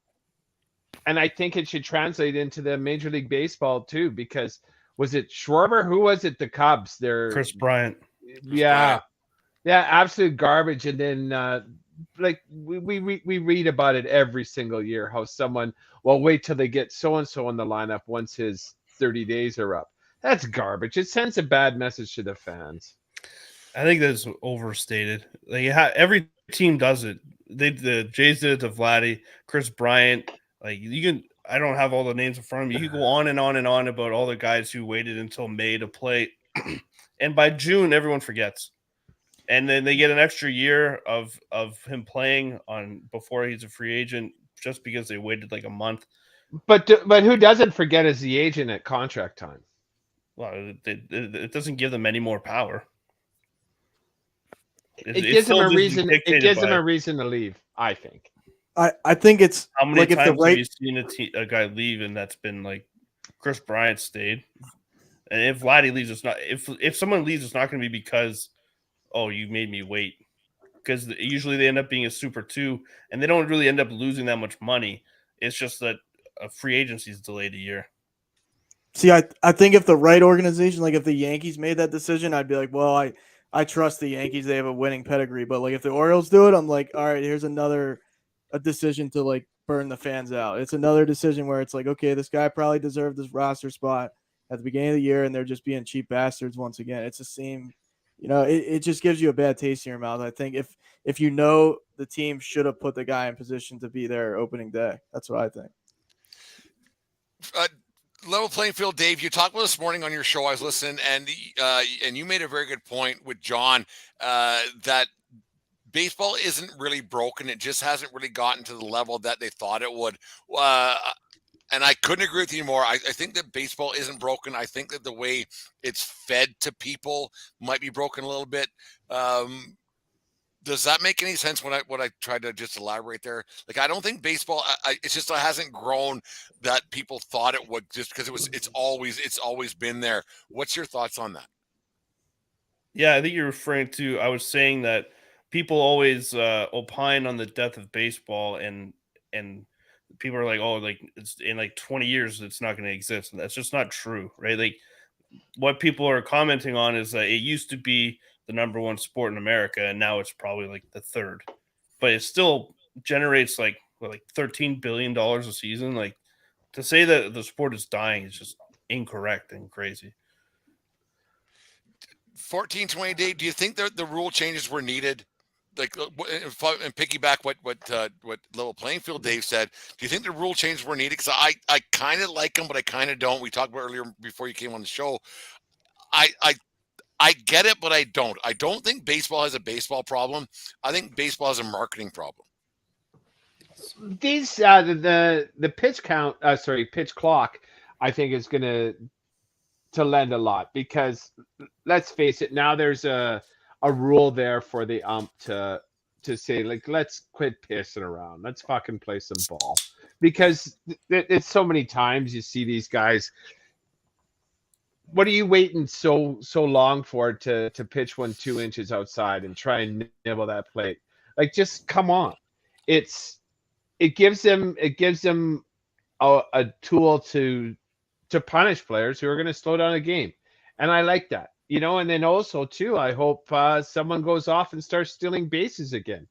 I think it should translate into the Major League Baseball too, because Was it Schwarber? Who was it? The Cubs. Chris Bryant. Yeah, yeah, absolute garbage. And then like we read about it every single year how someone, well, wait till they get so and so in the lineup once his 30 days are up. That's garbage. It sends a bad message to the fans. I think that's overstated. Like every team does it. The Jays did it to Vladdy, Chris Bryant. Like you can, I don't have all the names in front of me. You can go on and on and on about all the guys who waited until May to play, and by June everyone forgets. And then they get an extra year of him playing on before he's a free agent just because they waited like a month. But who doesn't forget is the agent at contract time. Well, it doesn't give them any more power. It gives them a reason. It gives them a reason to leave. I think. I think it's how many like times if the right... have you seen a guy leave and that's been like Chris Bryant stayed, and if Vladdy leaves, it's not. If someone leaves, it's not going to be because, oh, you made me wait. Because usually they end up being a super two, and they don't really end up losing that much money. It's just that a free agency is delayed a year. See, I think if the right organization, like if the Yankees made that decision, I'd be like, well, I trust the Yankees. They have a winning pedigree. But like if the Orioles do it, I'm like, all right, here's a decision to like burn the fans out. It's another decision where it's like, okay, this guy probably deserved this roster spot at the beginning of the year, and they're just being cheap bastards once again. It's the same, it just gives you a bad taste in your mouth. I think if you know the team should have put the guy in position to be there opening day. That's what I think. Level playing field, Dave. You talked about this morning on your show. I was listening, and you made a very good point with John that baseball isn't really broken. It just hasn't really gotten to the level that they thought it would. And I couldn't agree with you more. I think that baseball isn't broken. I think that the way it's fed to people might be broken a little bit. Does that make any sense when I tried to just elaborate there? Like, I don't think baseball, it's just it hasn't grown that people thought it would just because it's always been there. What's your thoughts on that? Yeah, I think you're referring to, I was saying that people always opine on the death of baseball and people are like, oh, like it's in like 20 years, it's not going to exist. And that's just not true, right? Like what people are commenting on is that it used to be the number one sport in America, and now it's probably like the third, but it still generates like $13 billion a season. Like to say that the sport is dying is just incorrect and crazy. 14-20 day. Do you think that the rule changes were needed? Like, and piggyback what level playing field Dave said. Do you think the rule changes were needed? Because I kind of like them, but I kind of don't. We talked about earlier before you came on the show. I get it, but I don't. I don't think baseball has a baseball problem. I think baseball has a marketing problem. These the pitch count, pitch clock, I think is going to lend a lot because let's face it, now there's a rule there for the ump to say like, let's quit pissing around, let's fucking play some ball, because it's so many times you see these guys. What are you waiting so long for to pitch 2 inches outside and try and nibble that plate? Like, just come on. It gives them a tool to punish players who are going to slow down a game, and I like that. And then also too, I hope someone goes off and starts stealing bases again,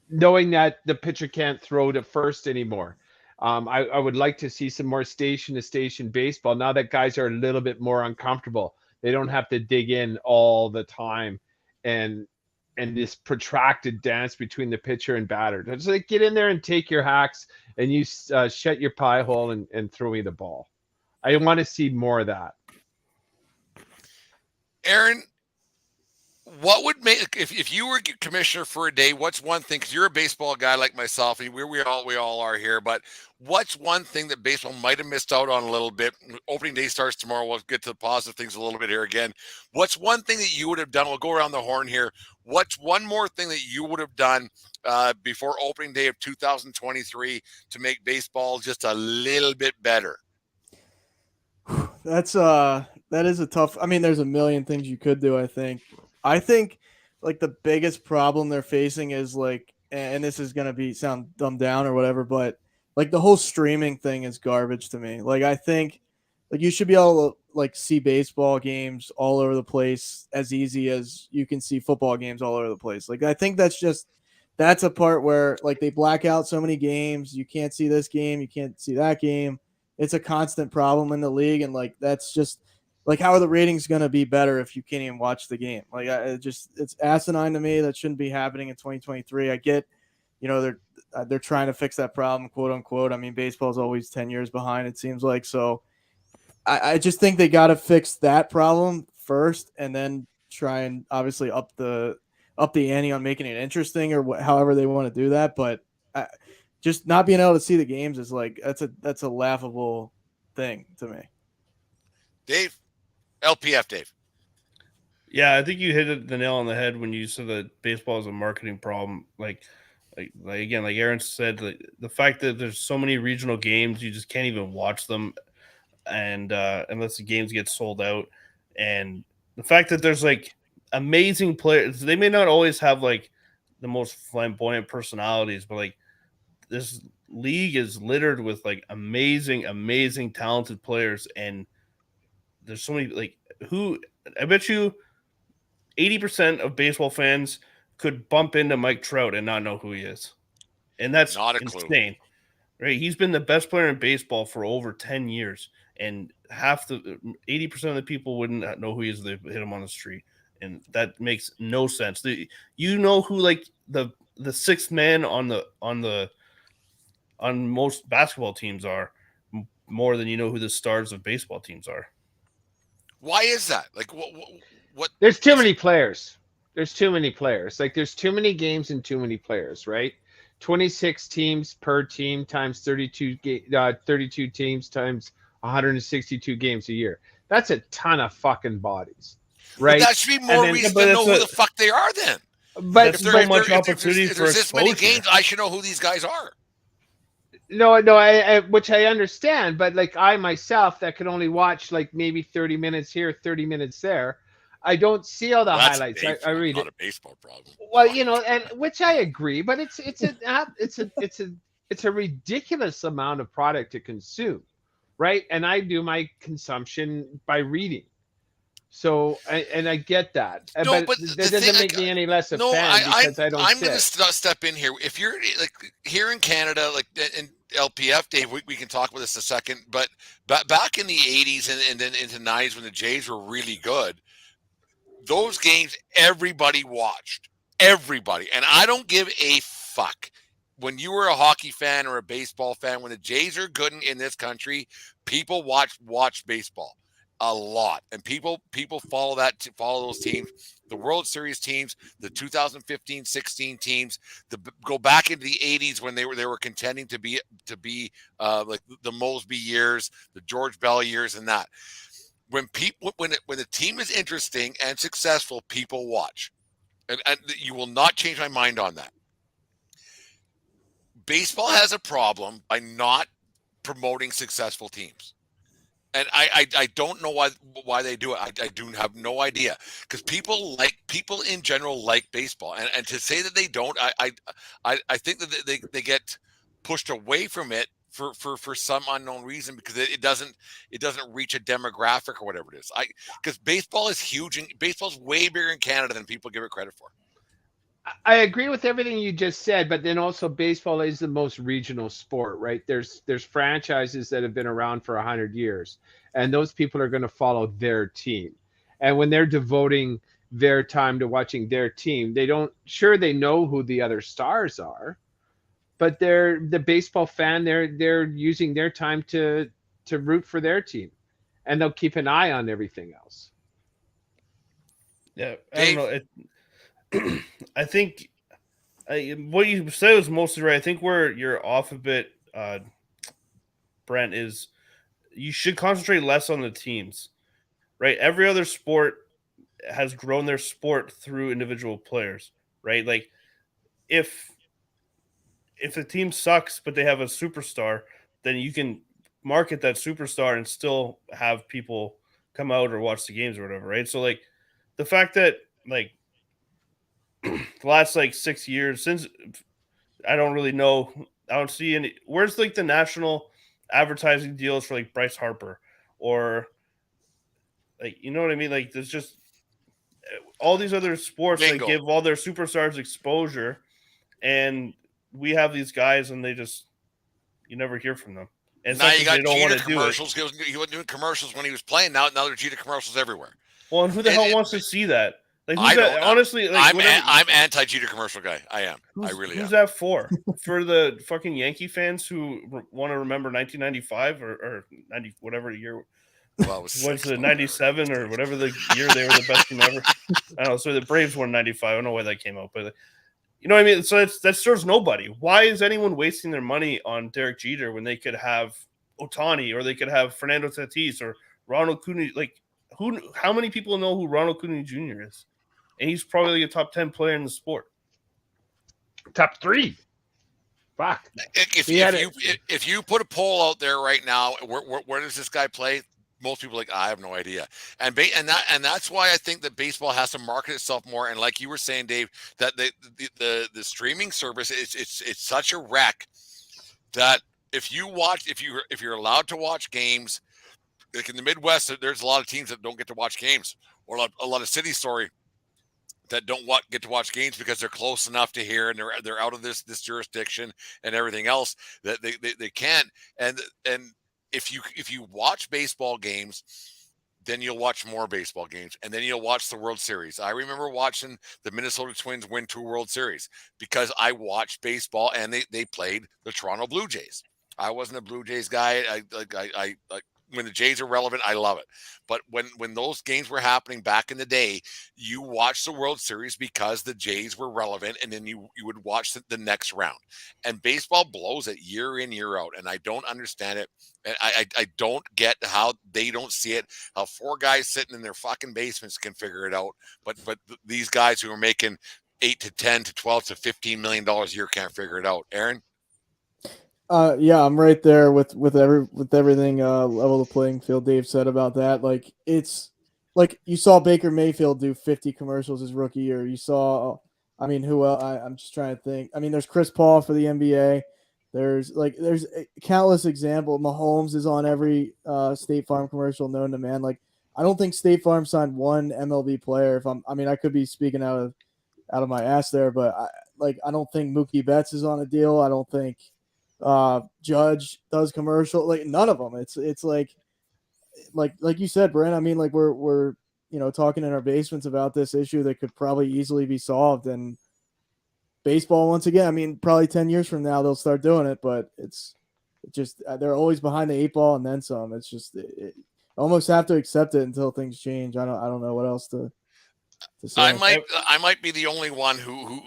knowing that the pitcher can't throw to first anymore. I would like to see some more station-to-station baseball now that guys are a little bit more uncomfortable. They don't have to dig in all the time and this protracted dance between the pitcher and batter. Just like, get in there and take your hacks, and you shut your pie hole and throw me the ball. I want to see more of that. Aaron, what would make, if you were commissioner for a day, what's one thing, because you're a baseball guy like myself, and we all are here, but what's one thing that baseball might have missed out on a little bit? Opening day starts tomorrow. We'll get to the positive things a little bit here again. What's one thing that you would have done? We'll go around the horn here. What's one more thing that you would have done before opening day of 2023 to make baseball just a little bit better? That is a tough. I mean, there's a million things you could do. I think like the biggest problem they're facing is like, and this is gonna sound dumbed down or whatever, but like the whole streaming thing is garbage to me. Like I think like you should be able to like see baseball games all over the place as easy as you can see football games all over the place. Like I think that's a part where like they black out so many games. You can't see this game, you can't see that game. It's a constant problem in the league, and like that's just like how are the ratings going to be better if you can't even watch the game? Like it's asinine to me. That shouldn't be happening in 2023. I get, they're trying to fix that problem, quote unquote. I mean, baseball is always 10 years behind, it seems like. So I just think they got to fix that problem first, and then try and obviously up the ante on making it interesting or however they want to do that. But just not being able to see the games is like that's a laughable thing to me. Dave, LPF, Dave. Yeah, I think you hit the nail on the head when you said that baseball is a marketing problem. Like again, like Aaron said, the fact that there's so many regional games, you just can't even watch them, and unless the games get sold out, and the fact that there's like amazing players, they may not always have like the most flamboyant personalities, but like this league is littered with like amazing talented players, and there's so many like who I bet you 80% of baseball fans could bump into Mike Trout and not know who he is. And that's Not a clue. insane. Right? He's been the best player in baseball for over 10 years. And 80% of the people wouldn't know who he is if they hit him on the street. And that makes no sense. You know who like the sixth man on most basketball teams are more than you know who the stars of baseball teams are. Why is that? Like what There's too many players. There's too many players. Like there's too many games and too many players, right? 26 teams per team times 32 teams times 162 games a year. That's a ton of fucking bodies, right? But that should be more reason to know who the fuck they are then. But there's so much opportunity for there's this many exposure. games, I should know who these guys are. No, I which I understand, but like I myself that could only watch like maybe 30 minutes here, 30 minutes there. I don't see all the highlights. I read not it. a baseball problem. Well, and which I agree, but it's a ridiculous amount of product to consume, right? And I do my consumption by reading. So I get that, No, but that doesn't make me any less a fan because I don't. I'm going to step in here. If you're like here in Canada, like in LPF, Dave, we can talk about this a second. But back in the '80s and then into '90s when the Jays were really good, those games everybody watched, everybody, and I don't give a fuck. When you were a hockey fan or a baseball fan, when the Jays are good in this country, people watch baseball a lot, and people follow those teams, the World Series teams, the 2015-16 teams, go back into the 80s when they were contending to be like the Mosby years, the George Bell years, and that. When the team is interesting and successful, people watch, and you will not change my mind on that. Baseball has a problem by not promoting successful teams. And I don't know why they do it. I do have no idea, because people in general like baseball, and to say that they don't, I think that they get pushed away from it for some unknown reason, because it doesn't reach a demographic or whatever it is. Because baseball is huge, and baseball's way bigger in Canada than people give it credit for. I agree with everything you just said, but then also baseball is the most regional sport, right? There's franchises that have been around for 100 years, and those people are going to follow their team. And when they're devoting their time to watching their team, they know who the other stars are, but they're the baseball fan. They're using their time to root for their team, and they'll keep an eye on everything else. Yeah, I don't know. I think what you said was mostly right. I think where you're off a bit, Brent, is you should concentrate less on the teams, right? Every other sport has grown their sport through individual players, right? Like if the team sucks but they have a superstar, then you can market that superstar and still have people come out or watch the games or whatever, right? So like the fact that like the last like 6 years, since I don't really know I don't see any. Where's like the national advertising deals for like Bryce Harper or like, you know what I mean? Like there's just all these other sports that Bingo. give all their superstars exposure, and we have these guys and you never hear from them. And it's Now not you 'cause got they don't want Jeter to do it. commercials. He wasn't doing commercials when he was playing. Now there's Jeter commercials everywhere. Well, and who the hell wants to see that? Like, who's I that? don't. Honestly, like, I'm anti Jeter commercial guy. I am. I really who's am. that for? For the fucking Yankee fans who want to remember 1995 or 90 whatever year Well, it was was six, it, but 97 or whatever the year they were the best team ever. I don't know. So the Braves won 95. I don't know why that came out, but you know what I mean. So that serves nobody. Why is anyone wasting their money on Derek Jeter when they could have Otani or they could have Fernando Tatis or Ronald Acuna? Like, how many people know who Ronald Acuna Jr. is? And he's probably a top 10 player in the sport. Top 3. Fuck. If you put a poll out there right now, where does this guy play? Most people are like, I have no idea. And that's why I think that baseball has to market itself more. And like you were saying, Dave, that the streaming service it's such a wreck that if you're allowed to watch games, like in the Midwest, there's a lot of teams that don't get to watch games, or a lot of cities, that don't get to watch games because they're close enough to here and they're out of this jurisdiction and everything else that they can't. And if you watch baseball games, then you'll watch more baseball games, and then you'll watch the World Series. I remember watching the Minnesota Twins win 2 World Series because I watched baseball and they played the Toronto Blue Jays. I wasn't a Blue Jays guy. I when the Jays are relevant, I love it. But when those games were happening back in the day, you watched the World Series because the Jays were relevant, and then you would watch the next round. And baseball blows it year in, year out, and I don't understand it. And I don't get how they don't see it, how 4 guys sitting in their fucking basements can figure it out. But these guys who are making 8 to 10 to 12 to $15 million a year can't figure it out. Aaron? Yeah, I'm right there with everything level the playing field Dave said about that. Like, it's like you saw Baker Mayfield do 50 commercials his rookie year. You saw, I mean, who else? I'm just trying to think. I mean, there's Chris Paul for the NBA. There's a countless example. Mahomes is on every State Farm commercial known to man. Like, I don't think State Farm signed one MLB player. I could be speaking out of my ass there, but I don't think Mookie Betts is on a deal. I don't think Judge does commercial. Like, none of them. It's like you said, Brent. I mean, like we're talking in our basements about this issue that could probably easily be solved. And baseball, once again, I mean, probably 10 years from now they'll start doing it, but it's just they're always behind the 8 ball and then some. It's just almost have to accept it until things change. I don't know what else to say. I might be the only one who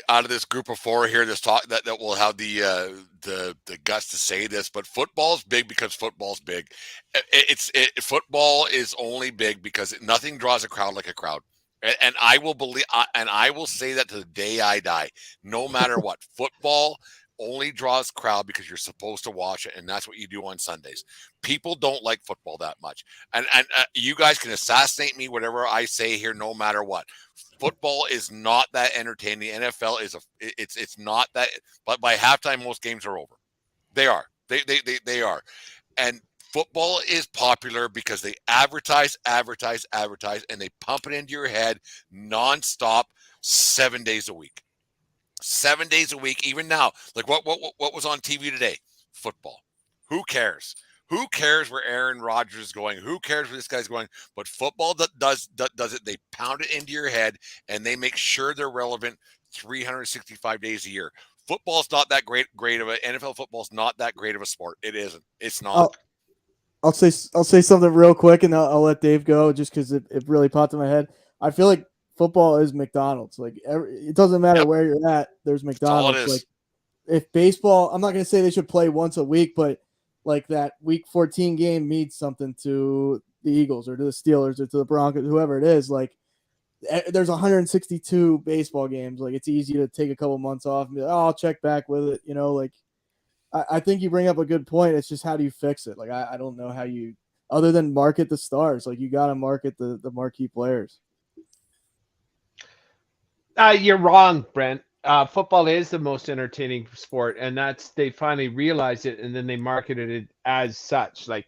out of this group of 4 here that will have the guts to say this, but football's big because football's big. Football is only big because nothing draws a crowd like a crowd. And I will say that to the day I die, no matter what. Football only draws crowd because you're supposed to watch it, and that's what you do on Sundays. People don't like football that much, and you guys can assassinate me, whatever I say here, no matter what. Football is not that entertaining. The NFL it's not that. But by halftime, most games are over. They are. They are, and football is popular because they advertise, and they pump it into your head nonstop, 7 days a week. 7 days a week, even now. Like what was on TV today? Football. Who cares? Who cares where Aaron Rodgers is going? Who cares where this guy's going? But football does it. They pound it into your head, and they make sure they're relevant 365 days a year. Football's not that great of a NFL. Football's not that great of a sport. It isn't. It's not. I'll say something real quick, and I'll let Dave go just because it really popped in my head. I feel like football is McDonald's. Like it doesn't matter where you're at. There's McDonald's. Like if baseball, I'm not going to say they should play once a week, but like that week 14 game means something to the Eagles or to the Steelers or to the Broncos, whoever it is. Like there's 162 baseball games. Like it's easy to take a couple months off and be like, oh, I'll check back with it. Like I think you bring up a good point. It's just how do you fix it? Like I don't know how you, other than market the stars. Like you got to market the marquee players. You're wrong, Brent. football is the most entertaining sport, and they finally realized it, and then they marketed it as such. Like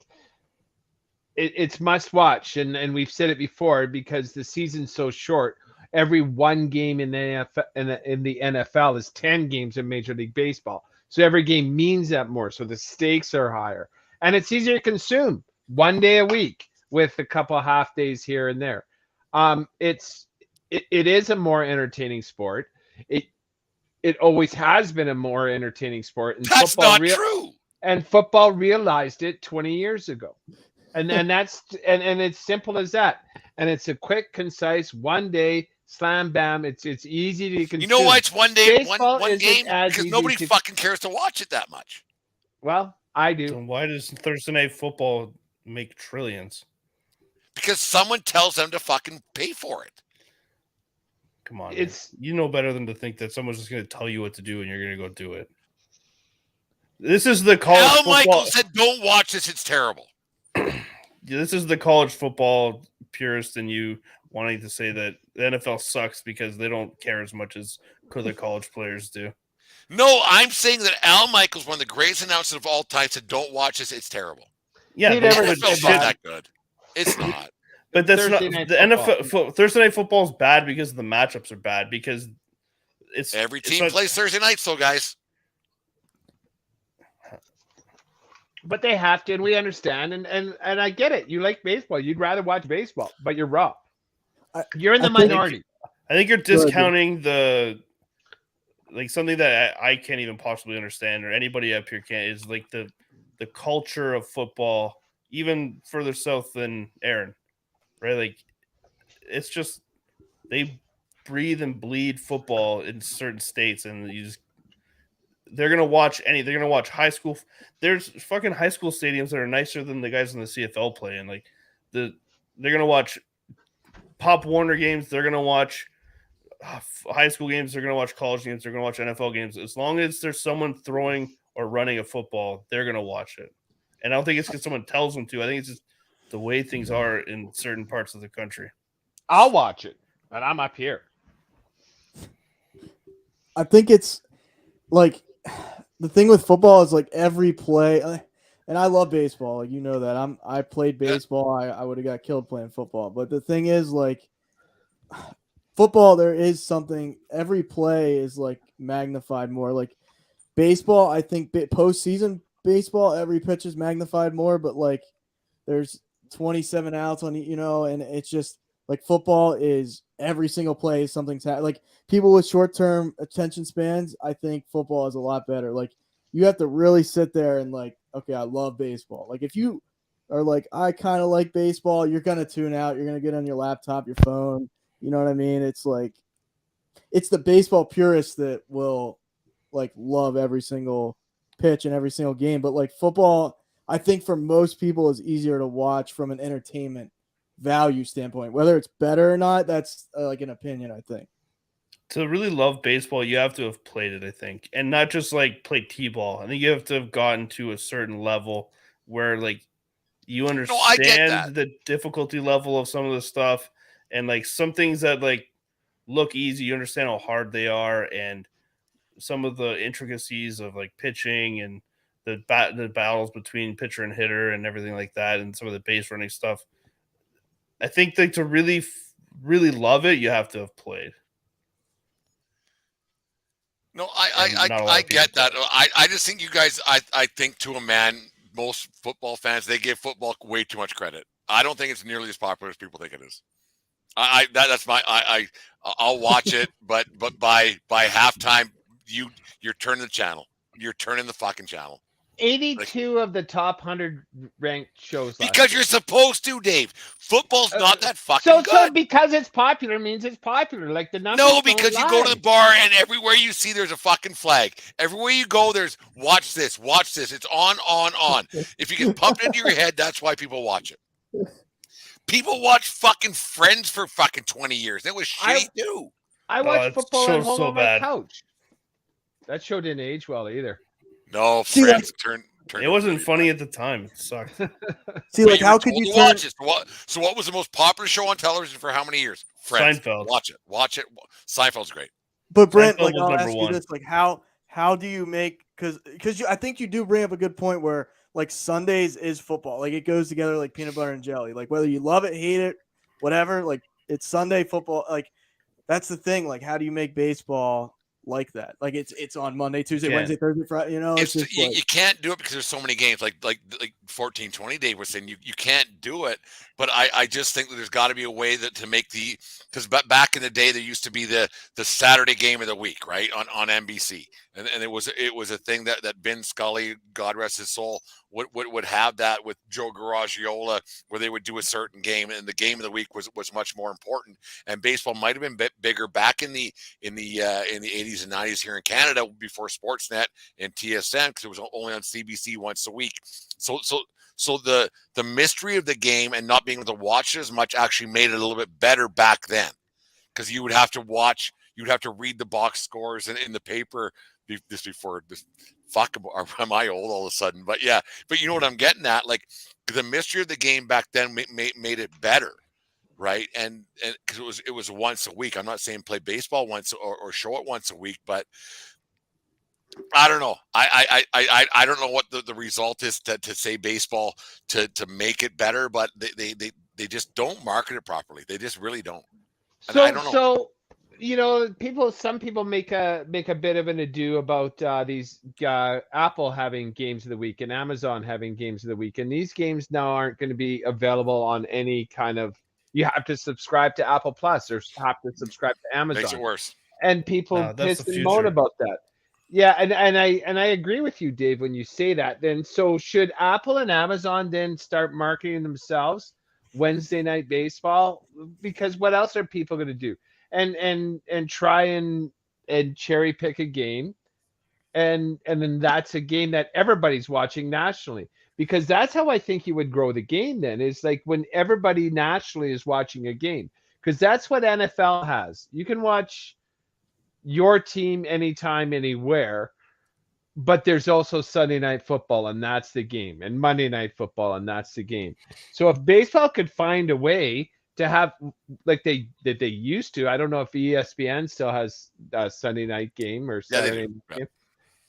it's must watch, and we've said it before because the season's so short. Every one game in the NFL is 10 games in Major League Baseball, so every game means that more. So the stakes are higher, and it's easier to consume one day a week with a couple half days here and there. It is a more entertaining sport. It always has been a more entertaining sport. And That's not true. And football realized it 20 years ago. And that's it's simple as that. And it's a quick, concise, one day slam bam. It's easy to consume. You know why it's one day, one game? Because Because nobody fucking cares to watch it that much. Well, I do. So why does Thursday Night Football make trillions? Because someone tells them to fucking pay for it. Come on, you know better than to think that someone's just going to tell you what to do and you're going to go do it. This is the college Al football. Michael said, "Don't watch this; it's terrible." This is the college football purist in you wanting to say that the NFL sucks because they don't care as much as the college players do. No, I'm saying that Al Michaels, one of the greatest announcers of all time, said, "Don't watch this; it's terrible." Yeah, He the never NFL's said not that. that good. It's not. But that's Thursday not Night the NFL. Thursday Night Football is bad because the matchups are bad because it's Every team plays Thursday nights, though, guys. But they have to, and we understand, and I get it. You like baseball. You'd rather watch baseball, but you're wrong. You're in the minority. I think you're discounting something that I can't even possibly understand, or anybody up here can't, is like the culture of football, even further south than Aaron, right? Like it's just they breathe and bleed football in certain states, and they're gonna watch they're gonna watch high school. There's fucking high school stadiums that are nicer than the guys in the CFL play, and like they're gonna watch Pop Warner games. They're gonna watch high school games. They're gonna watch college games. They're gonna watch NFL games. As long as there's someone throwing or running a football, they're gonna watch it. And I don't think it's because someone tells them to. I think it's just the way things are in certain parts of the country. I'll watch it, but I'm up here. I think it's like the thing with football is like every play, and I love baseball. Like, you know that I played baseball. I would have got killed playing football. But the thing is, like, football, there is something. Every play is like magnified more. Like baseball, I think postseason baseball, every pitch is magnified more. But like, there's 27 outs on, and it's just like football is every single play is something's like people with short-term attention spans. I think football is a lot better. Like you have to really sit there and like, okay, I love baseball. Like if you are like, I kind of like baseball, you're going to tune out. You're going to get on your laptop, your phone. You know what I mean? It's like, it's the baseball purists that will like love every single pitch and every single game. But like football, I think for most people is easier to watch from an entertainment value standpoint. Whether it's better or not, that's like an opinion, I think. To really love baseball, you have to have played it, I think, and not just like play t-ball. I think you have to have gotten to a certain level where like you understand the difficulty level of some of the stuff, and like some things that like look easy, you understand how hard they are, and some of the intricacies of like pitching and the battles between pitcher and hitter and everything like that, and some of the base running stuff. I think that to really, really love it, you have to have played. No, I get that. I just think you guys, I think to a man, most football fans, they give football way too much credit. I don't think it's nearly as popular as people think it is. I'll watch it, but by halftime, you're turning the channel. You're turning the fucking channel. 82 of the top 100 ranked shows. Because you're supposed to, Dave. Football's not that fucking good. So because it's popular means it's popular. Like the numbers. No, because you go to the bar and everywhere you see there's a fucking flag. Everywhere you go, there's watch this. It's on. If you can pump it into your head, that's why people watch it. People watch fucking Friends for fucking 20 years. That was shitty too. I watched football at home on my couch. That show didn't age well either. No, Friends turned. It wasn't funny at the time. It sucked. See, like, how could you watch it? So what was the most popular show on television for how many years? Friends. Seinfeld. Watch it. Seinfeld's great. But Brent, Seinfeld like was I'll number ask you one. this: like how do you make because I think you do bring up a good point where like Sundays is football, like it goes together like peanut butter and jelly. Like whether you love it, hate it, whatever, like it's Sunday football. Like that's the thing. Like how do you make baseball like that? Like it's on Monday, Tuesday, can't. Wednesday, Thursday, Friday. You know, it's just like You can't do it because there's so many games like 14 20 Dave was saying you can't do it, but I just think that there's got to be a way that to make the because back in the day there used to be the Saturday game of the week, right, on NBC, and it was a thing that Vin Scully, God rest his soul, would have that with Joe Garagiola, where they would do a certain game, and the game of the week was much more important. And baseball might have been bigger back in the 80s and 90s here in Canada before Sportsnet and TSN, because it was only on CBC once a week. So the mystery of the game and not being able to watch it as much actually made it a little bit better back then, because you would have to read the box scores in the paper before this. Fuck, am I old all of a sudden? But yeah, but you know what I'm getting at? Like the mystery of the game back then made it better, right? And because it was once a week. I'm not saying play baseball once or show it once a week, but I don't know. I don't know what the result is to say baseball to make it better, but they just don't market it properly. They just really don't. And I don't know. So you know, some people make a bit of an ado about these Apple having games of the week and Amazon having games of the week, and these games now aren't going to be available on any kind of. You have to subscribe to Apple Plus or have to subscribe to Amazon. Makes it worse. And people No, that's piss the and moan future. about that. Yeah, and I agree with you, Dave, when you say that. Then so should Apple and Amazon then start marketing themselves Wednesday Night Baseball? Because what else are people going to do? And try and cherry pick a game, and then that's a game that everybody's watching nationally. Because that's how I think you would grow the game. Then is like when everybody nationally is watching a game, because that's what NFL has. You can watch your team anytime, anywhere, but there's also Sunday Night Football, and that's the game, and Monday Night Football, and that's the game. So if baseball could find a way to have like they used to, I don't know if ESPN still has a Sunday night game or Saturday night game.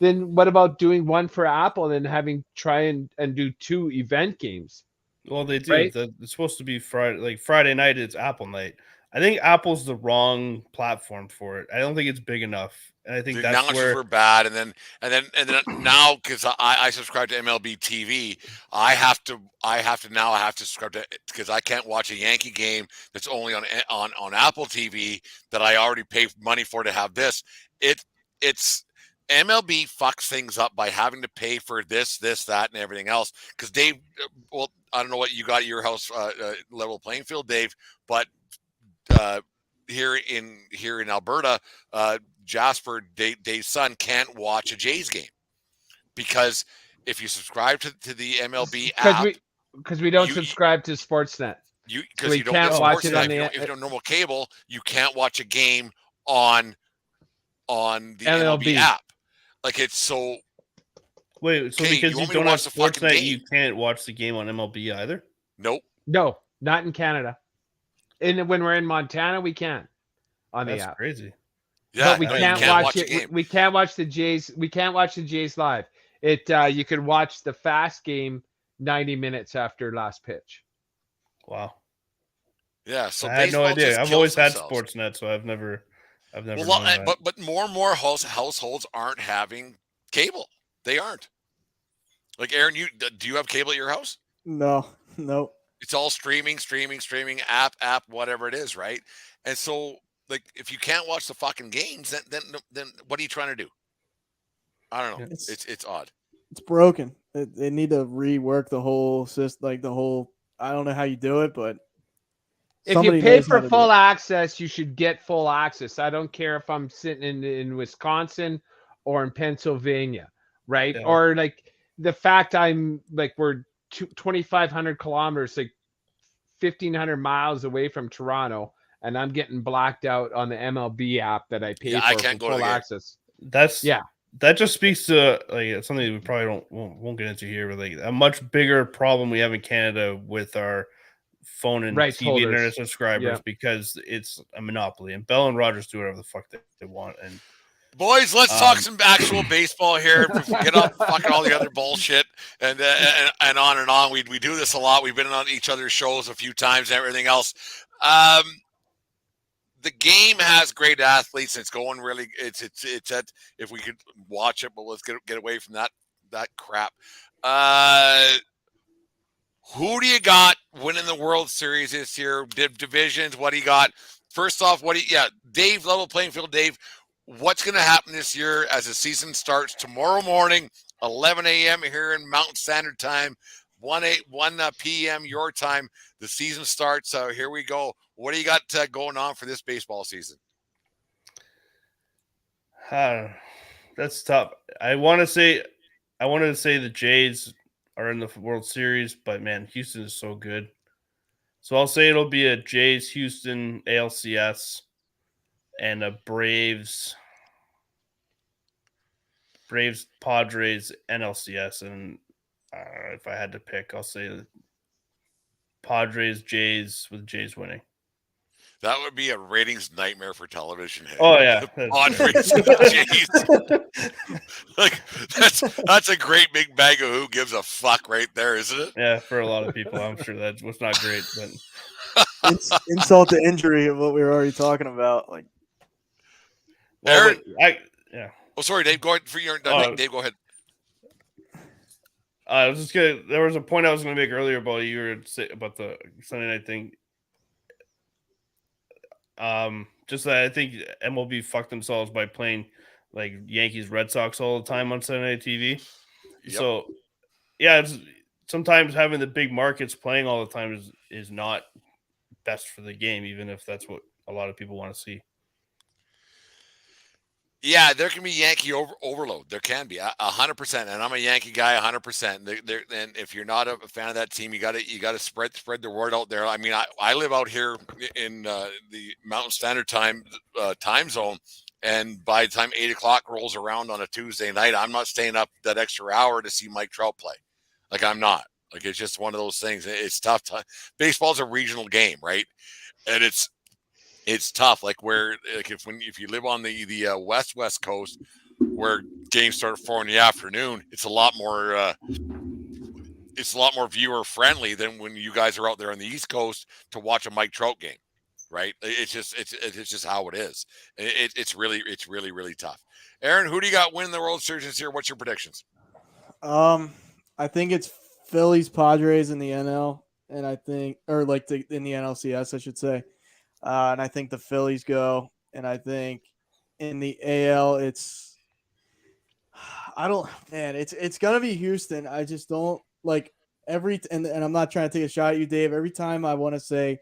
Then what about doing one for Apple and having try and do 2 event games? Well, they do. Right? It's supposed to be Friday. Like Friday night, it's Apple night. I think Apple's the wrong platform for it. I don't think it's big enough, and I think The that's announcers where were bad, and then now, because I subscribe to MLB TV, I have to subscribe to, because I can't watch a Yankee game that's only on Apple TV that I already pay money for to have this. It's MLB fucks things up by having to pay for this, that, and everything else. Because Dave, well, I don't know what you got at your house, level playing field, Dave, but here in Alberta, Jasper, Dave's son, can't watch a Jays game because if you subscribe to the MLB app, because we don't subscribe to Sportsnet. Because you don't can't get watch it on Sportsnet, if you don't normal cable, you can't watch a game on the MLB app. Like it's so. Wait, so because you don't have Sportsnet, you can't watch the game on MLB either? Nope. No, not in Canada. And when we're in Montana, we can on the app. That's crazy. Yeah, but we can't watch it. We can't watch the Jays. We can't watch the Jays live. You can watch the fast game 90 minutes after last pitch. Wow. Yeah, so I had no idea. I've always had Sportsnet, so I've never. Well, but more and more households aren't having cable. They aren't. Like Aaron, do you have cable at your house? No. It's all streaming, app, whatever it is, right? And so, like, if you can't watch the fucking games, then what are you trying to do? I don't know. It's odd. It's broken. They need to rework the whole system, like the whole. I don't know how you do it, but if you pay for full access, you should get full access. I don't care if I'm sitting in Wisconsin or in Pennsylvania, right? Yeah. Or like the fact we're 2,500 kilometers, like 1,500 miles away from Toronto, and I'm getting blacked out on the MLB app that I pay for full access. That just speaks to like something we probably won't get into here, but like a much bigger problem we have in Canada with our phone and Rights TV holders. internet subscribers Yeah. because it's a monopoly, and Bell and Rogers do whatever the fuck they want. And Boys, let's talk some actual baseball here. Get off fucking all the other bullshit and on and on. We do this a lot. We've been on each other's shows a few times and everything else. The game has great athletes. It's going really. It's at, if we could watch it, but let's get away from that crap. Who do you got winning the World Series this year? Divisions? What do you got? First off, Dave, level playing field, Dave. What's going to happen this year as the season starts tomorrow morning, 11 a.m. here in Mountain Standard Time, 1 p.m. your time. The season starts. Here we go. What do you got going on for this baseball season? That's tough. I wanted to say the Jays are in the World Series, but man, Houston is so good. So I'll say it'll be a Jays, Houston, ALCS, and a Braves, Padres, NLCS. And if I had to pick, I'll say the Padres, Jays, with Jays winning. That would be a ratings nightmare for television. Hey? Oh yeah, Padres, Jays. Like that's a great big bag of who gives a fuck right there, isn't it? Yeah, for a lot of people, I'm sure that was not great, but Insult to injury of what we were already talking about. Like, Aaron, yeah. Oh, sorry, Dave. Go ahead. For your Dave, go ahead. I was just gonna. There was a point I was gonna make earlier about about the Sunday night thing. Just that I think MLB fucked themselves by playing like Yankees Red Sox all the time on Sunday night TV. Yep. So yeah, sometimes having the big markets playing all the time is not best for the game, even if that's what a lot of people want to see. Yeah, there can be Yankee overload. There can be 100%, and I'm a Yankee guy 100%. And if you're not a fan of that team, you got to spread the word out there. I mean, I live out here in the Mountain Standard Time time zone, and by the time 8:00 rolls around on a Tuesday night, I'm not staying up that extra hour to see Mike Trout play. Like I'm not. Like it's just one of those things. It's tough. Baseball's a regional game, right? And it's tough. Like if you live on the west coast, where games start at 4 p.m, it's a lot more viewer friendly than when you guys are out there on the East Coast to watch a Mike Trout game, right? It's just how it is. It's really tough. Aaron, who do you got winning the World Series this year? What's your predictions? I think it's Phillies, Padres in the NL, and I think, or like in the NLCS, I should say. And I think the Phillies go, and I think in the AL, it's gonna be Houston. I just don't like and I'm not trying to take a shot at you, Dave. Every time I want to say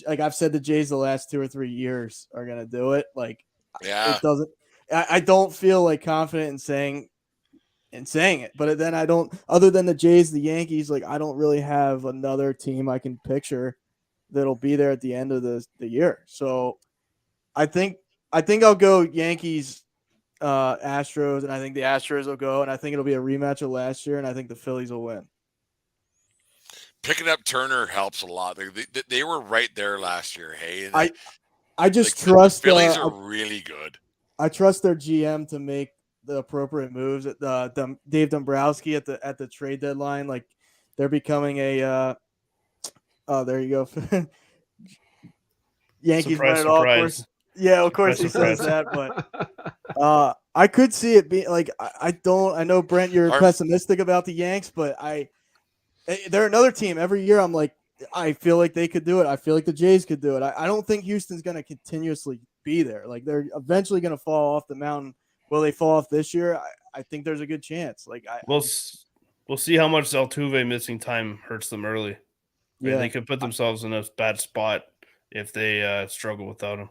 I've said the Jays the last 2 or 3 years are gonna do it. Like, Yeah, it doesn't. I don't feel like confident in saying it, but then I don't. Other than the Jays, the Yankees, like I don't really have another team I can picture that'll be there at the end of the year. So I think I'll go Yankees, Astros, and I think the Astros will go, and I think it'll be a rematch of last year, and I think the Phillies will win. picking up Turner helps a lot. They were right there last year. Hey, I just trust the Phillies are really good. I trust their GM to make the appropriate moves. Dave Dombrowski at the trade deadline, like they're becoming a. Oh, there you go. Yankees win it all, of course. Yeah, of course he says that, but I could see it being like I know Brent, you're pessimistic about the Yanks, but they're another team. Every year I'm like, I feel like they could do it. I feel like the Jays could do it. I don't think Houston's going to continuously be there. Like they're eventually going to fall off the mountain. Will they fall off this year? I think there's a good chance. Like we'll see how much Altuve missing time hurts them early. Right? Yeah, they could put themselves in a bad spot if they struggle without him.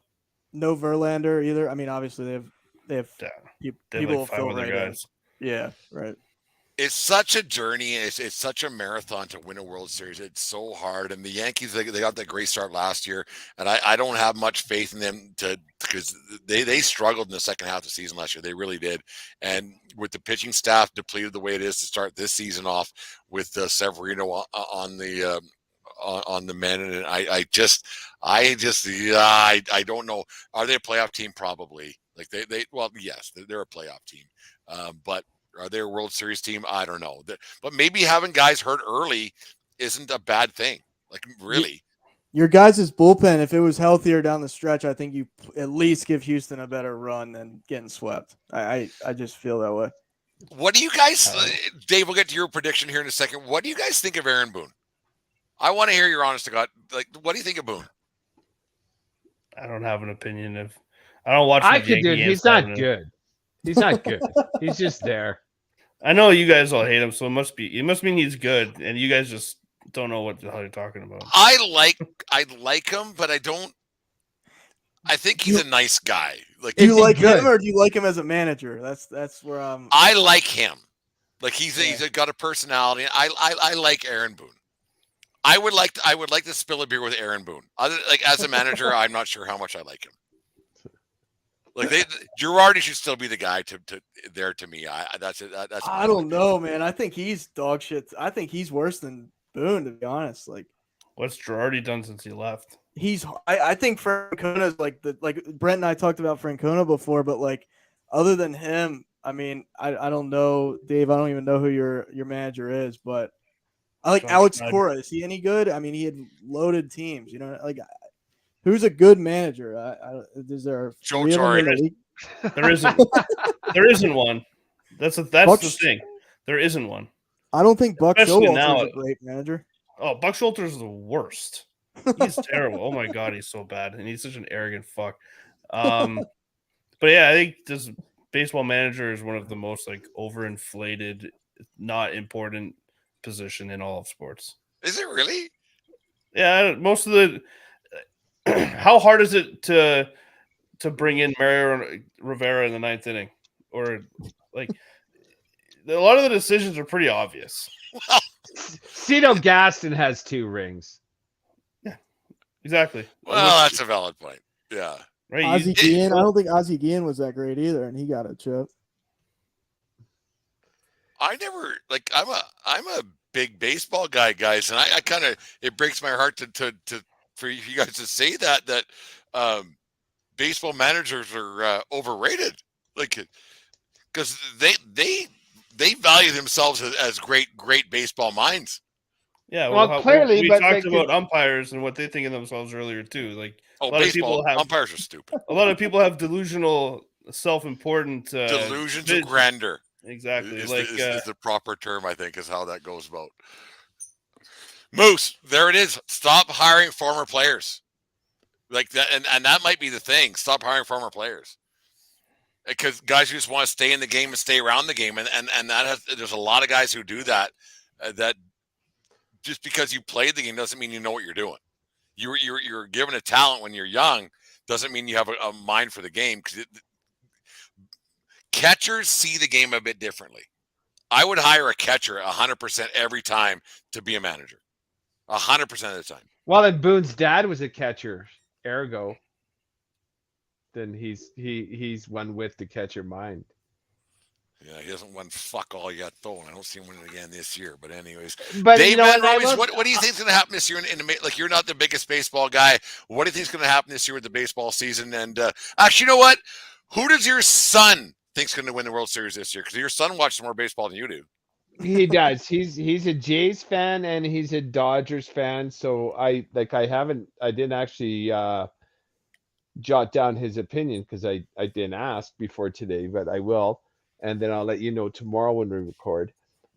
No Verlander either. I mean, obviously they have people like 5 fill other right guys. In. Yeah, right. It's such a journey. It's such a marathon to win a World Series. It's so hard. And the Yankees, they got that great start last year, and I don't have much faith in them because they struggled in the second half of the season last year. They really did. And with the pitching staff depleted the way it is to start this season off with Severino on the men, and I don't know. Are they a playoff team? Probably. Like they well, yes, they're a playoff team, but are they a World Series team? I don't know. But maybe having guys hurt early isn't a bad thing. Like really. Your guys' bullpen, if it was healthier down the stretch, I think you at least give Houston a better run than getting swept. I just feel that way. What do you guys, Dave? We'll get to your prediction here in a second. What do you guys think of Aaron Boone? I want to hear your honest to God. Like, what do you think of Boone? I don't have an opinion. I don't watch. I could, dude. He's not good. He's not good. He's just there. I know you guys all hate him, so it must mean he's good, and you guys just don't know what the hell you're talking about. I like him, but I don't. I think he's a nice guy. Like, do you like him, or do you like him as a manager? That's where I'm. I like him. Like he's got a personality. I like Aaron Boone. I would like to spill a beer with Aaron Boone. Like as a manager, I'm not sure how much I like him. Like Girardi should still be the guy to me. That's it. I don't know, man. I think he's dog shit. I think he's worse than Boone, to be honest. Like, what's Girardi done since he left? I think Francona is like Brent and I talked about Francona before, but like other than him, I mean, I don't know, Dave. I don't even know who your manager is, but I like Alex Cora. Is he any good? I mean, he had loaded teams. You know, like who's a good manager? Is there Joe Torre? There isn't. There isn't one. That's the thing. There isn't one. I don't think Buck Showalter's a great manager. Oh, Buck Showalter's is the worst. He's terrible. Oh my god, he's so bad, and he's such an arrogant fuck. But yeah, I think this baseball manager is one of the most like overinflated, not important position in all of sports. Is it really? Yeah, most of the. How hard is it to bring in Mario Rivera in the ninth inning, or like a lot of the decisions are pretty obvious. Well, Cito Gaston has 2 rings. Exactly. Well, that's a valid point. Yeah. Right. Ozzie Guillen, I don't think Ozzie Guillen was that great either, and he got a chip. I never like. I'm a big baseball guy, guys, and I kind of it breaks my heart to for you guys to say that baseball managers are overrated, like because they value themselves as great baseball minds. Yeah, well clearly, we but talked about umpires and what they think of themselves earlier too. Like a lot of people umpires are stupid. A lot of people have delusional, self-important delusions of grandeur. Exactly, is the proper term, I think, is how that goes about. Moose, there it is. Stop hiring former players, like that, and that might be the thing. Stop hiring former players. Because guys who just want to stay in the game and stay around the game, and there's a lot of guys who do that. That just because you played the game doesn't mean you know what you're doing. You're given a talent when you're young, doesn't mean you have a mind for the game. Because catchers see the game a bit differently. I would hire a catcher 100% every time to be a manager, 100% of the time. Well, then Boone's dad was a catcher, ergo. Then he's one with the catcher mind. Yeah, he hasn't won fuck all yet, though, and I don't see him winning again this year. But anyways, but Dave, you know what do you think is going to happen this year? Like, you're not the biggest baseball guy. What do you think is going to happen this year with the baseball season? And actually, you know what? Who does your son think's going to win the World Series this year? Because your son watches more baseball than you do. He does. He's a Jays fan and he's a Dodgers fan. So I didn't actually jot down his opinion because I didn't ask before today, but I will. And then I'll let you know tomorrow when we record.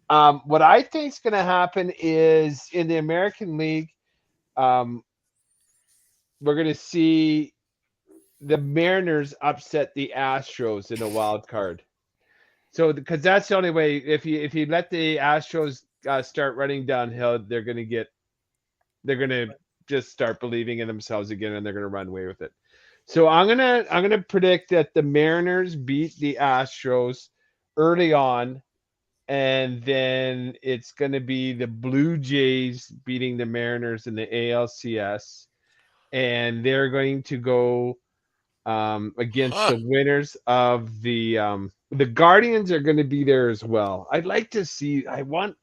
What I think is going to happen is in the American League, we're going to see the Mariners upset the Astros in a wild card. So, because that's the only way. If you let the Astros start running downhill, they're going to just start believing in themselves again, and they're going to run away with it. So I'm gonna predict that the Mariners beat the Astros early on, and then it's gonna be the Blue Jays beating the Mariners in the ALCS, and they're going to go against the winners of the Guardians are going to be there as well. I want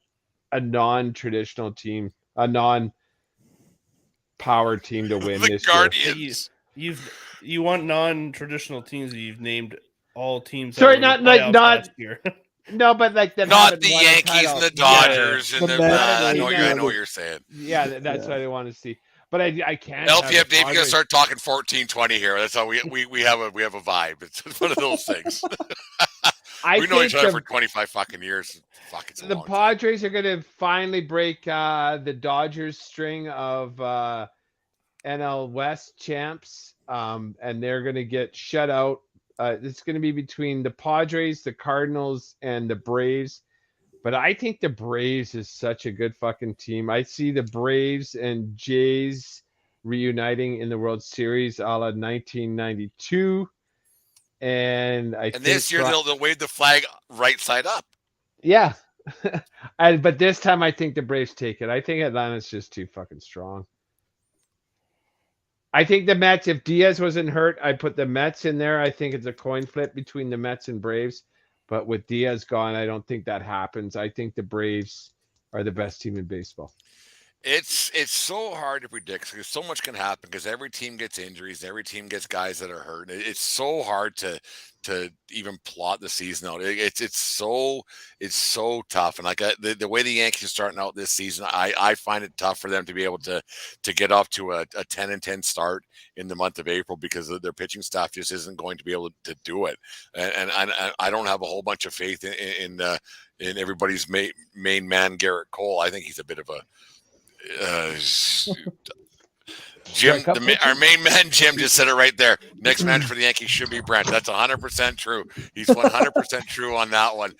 a non-traditional team, a non power team to win The this Guardians. You want non-traditional teams that you've named all teams that Sorry, were in the not like playoffs not last year. no, but like that Not haven't the won a Yankees title. and the Yeah, Dodgers and The the. Mets, I the know Yankees. what you're saying. yeah, that's what I want to see. But I can't. have the LPF Dave, you gotta Padres. start talking 14-20 here. That's how we have a vibe. It's one of those things. I We know think each other for 25 fucking years. Fuck, it's a the long time. Padres are going to finally break the Dodgers string of NL West champs, and they're going to get shut out. It's going to be between the Padres, the Cardinals, and the Braves. But I think the Braves is such a good fucking team. I see the Braves and Jays reuniting in the World Series a la 1992. And I think this year they'll wave the flag right side up. yeah. But this time I think the Braves take it. I think Atlanta's just too fucking strong. I think the Mets, if Diaz wasn't hurt, I'd put the Mets in there. I think it's a coin flip between the Mets and Braves. But with Diaz gone, I don't think that happens. I think the Braves are the best team in baseball. It's so hard to predict because so much can happen because every team gets injuries, every team gets guys that are hurt. It's so hard to even plot the season out. It's so tough. And like the way the Yankees are starting out this season, I find it tough for them to be able to get off to a 10-10 start in the month of April because their pitching staff just isn't going to be able to do it. And I don't have a whole bunch of faith in everybody's main man, Garrett Cole. I think he's a bit of a Jim, our main man, Jim, just said it right there. Next match for the Yankees should be Brent. That's 100% true. He's 100% true on that one.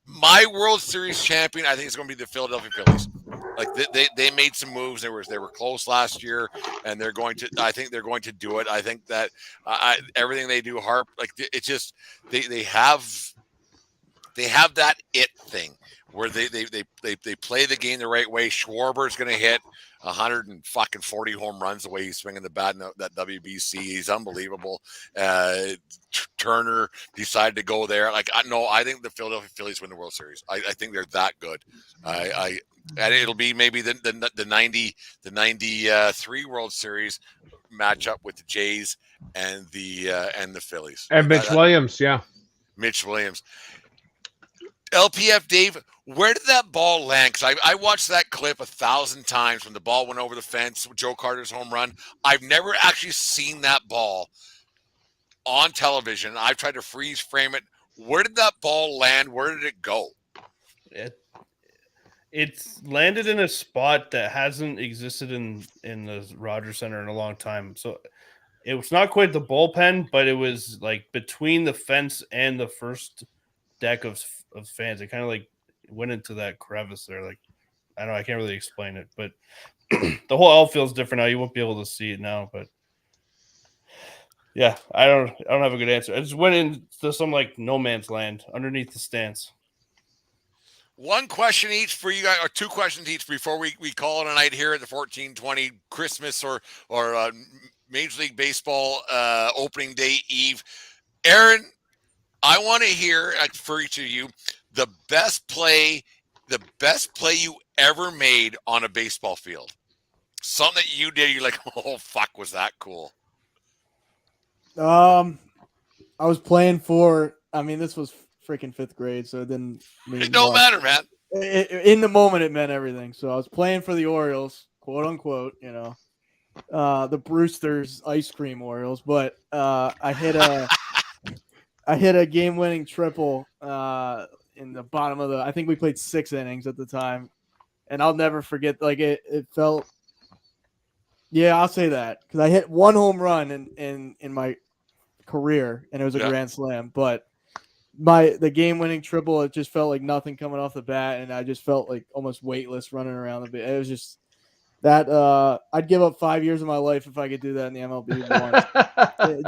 My World Series champion, I think, is going to be the Philadelphia Phillies. Like they made some moves. They were close last year, and they're going to. I think they're going to do it. I think that everything they do, it's just they have that it thing where they play the game the right way. Schwarber's going to hit 140 home runs the way he's swinging the bat in that WBC. He's unbelievable. Turner decided to go there. I think the Philadelphia Phillies win the World Series. I think they're that good. And it'll be maybe the 93 World Series matchup with the Jays and the Phillies. And Mitch Williams, yeah. Mitch Williams. LPF Dave, where did that ball land? Because I watched that clip 1,000 times when the ball went over the fence with Joe Carter's home run. I've never actually seen that ball on television. I've tried to freeze frame it. Where did that ball land? Where did it go? It's landed in a spot that hasn't existed in the Rogers Center in a long time. So it was not quite the bullpen, but it was like between the fence and the first deck of fans. It kind of like went into that crevice there. Like, I don't know, I can't really explain it, but the whole outfield's different now. You won't be able to see it now, but yeah, I don't have a good answer. I just went into some like no man's land underneath the stands. One question each for you guys, or two questions each before we call it a night here at the 14-20 Christmas or Major League Baseball opening day eve. Aaron, I want to hear for each of you the best play you ever made on a baseball field. Something that you did, you're like, oh fuck, was that cool? I was playing for. I mean, this was freaking fifth grade, so it didn't mean it don't matter, man. In the moment, it meant everything. So I was playing for the Orioles, quote unquote, the Brewster's ice cream Orioles. But I hit a game-winning triple in the bottom of I think we played 6 innings at the time, and I'll never forget. Like it felt. Yeah, I'll say that because I hit one home run in my career, and it was a grand slam. But the game-winning triple, it just felt like nothing coming off the bat, and I just felt like almost weightless running around the bit. It was just that I'd give up 5 years of my life if I could do that in the MLB once.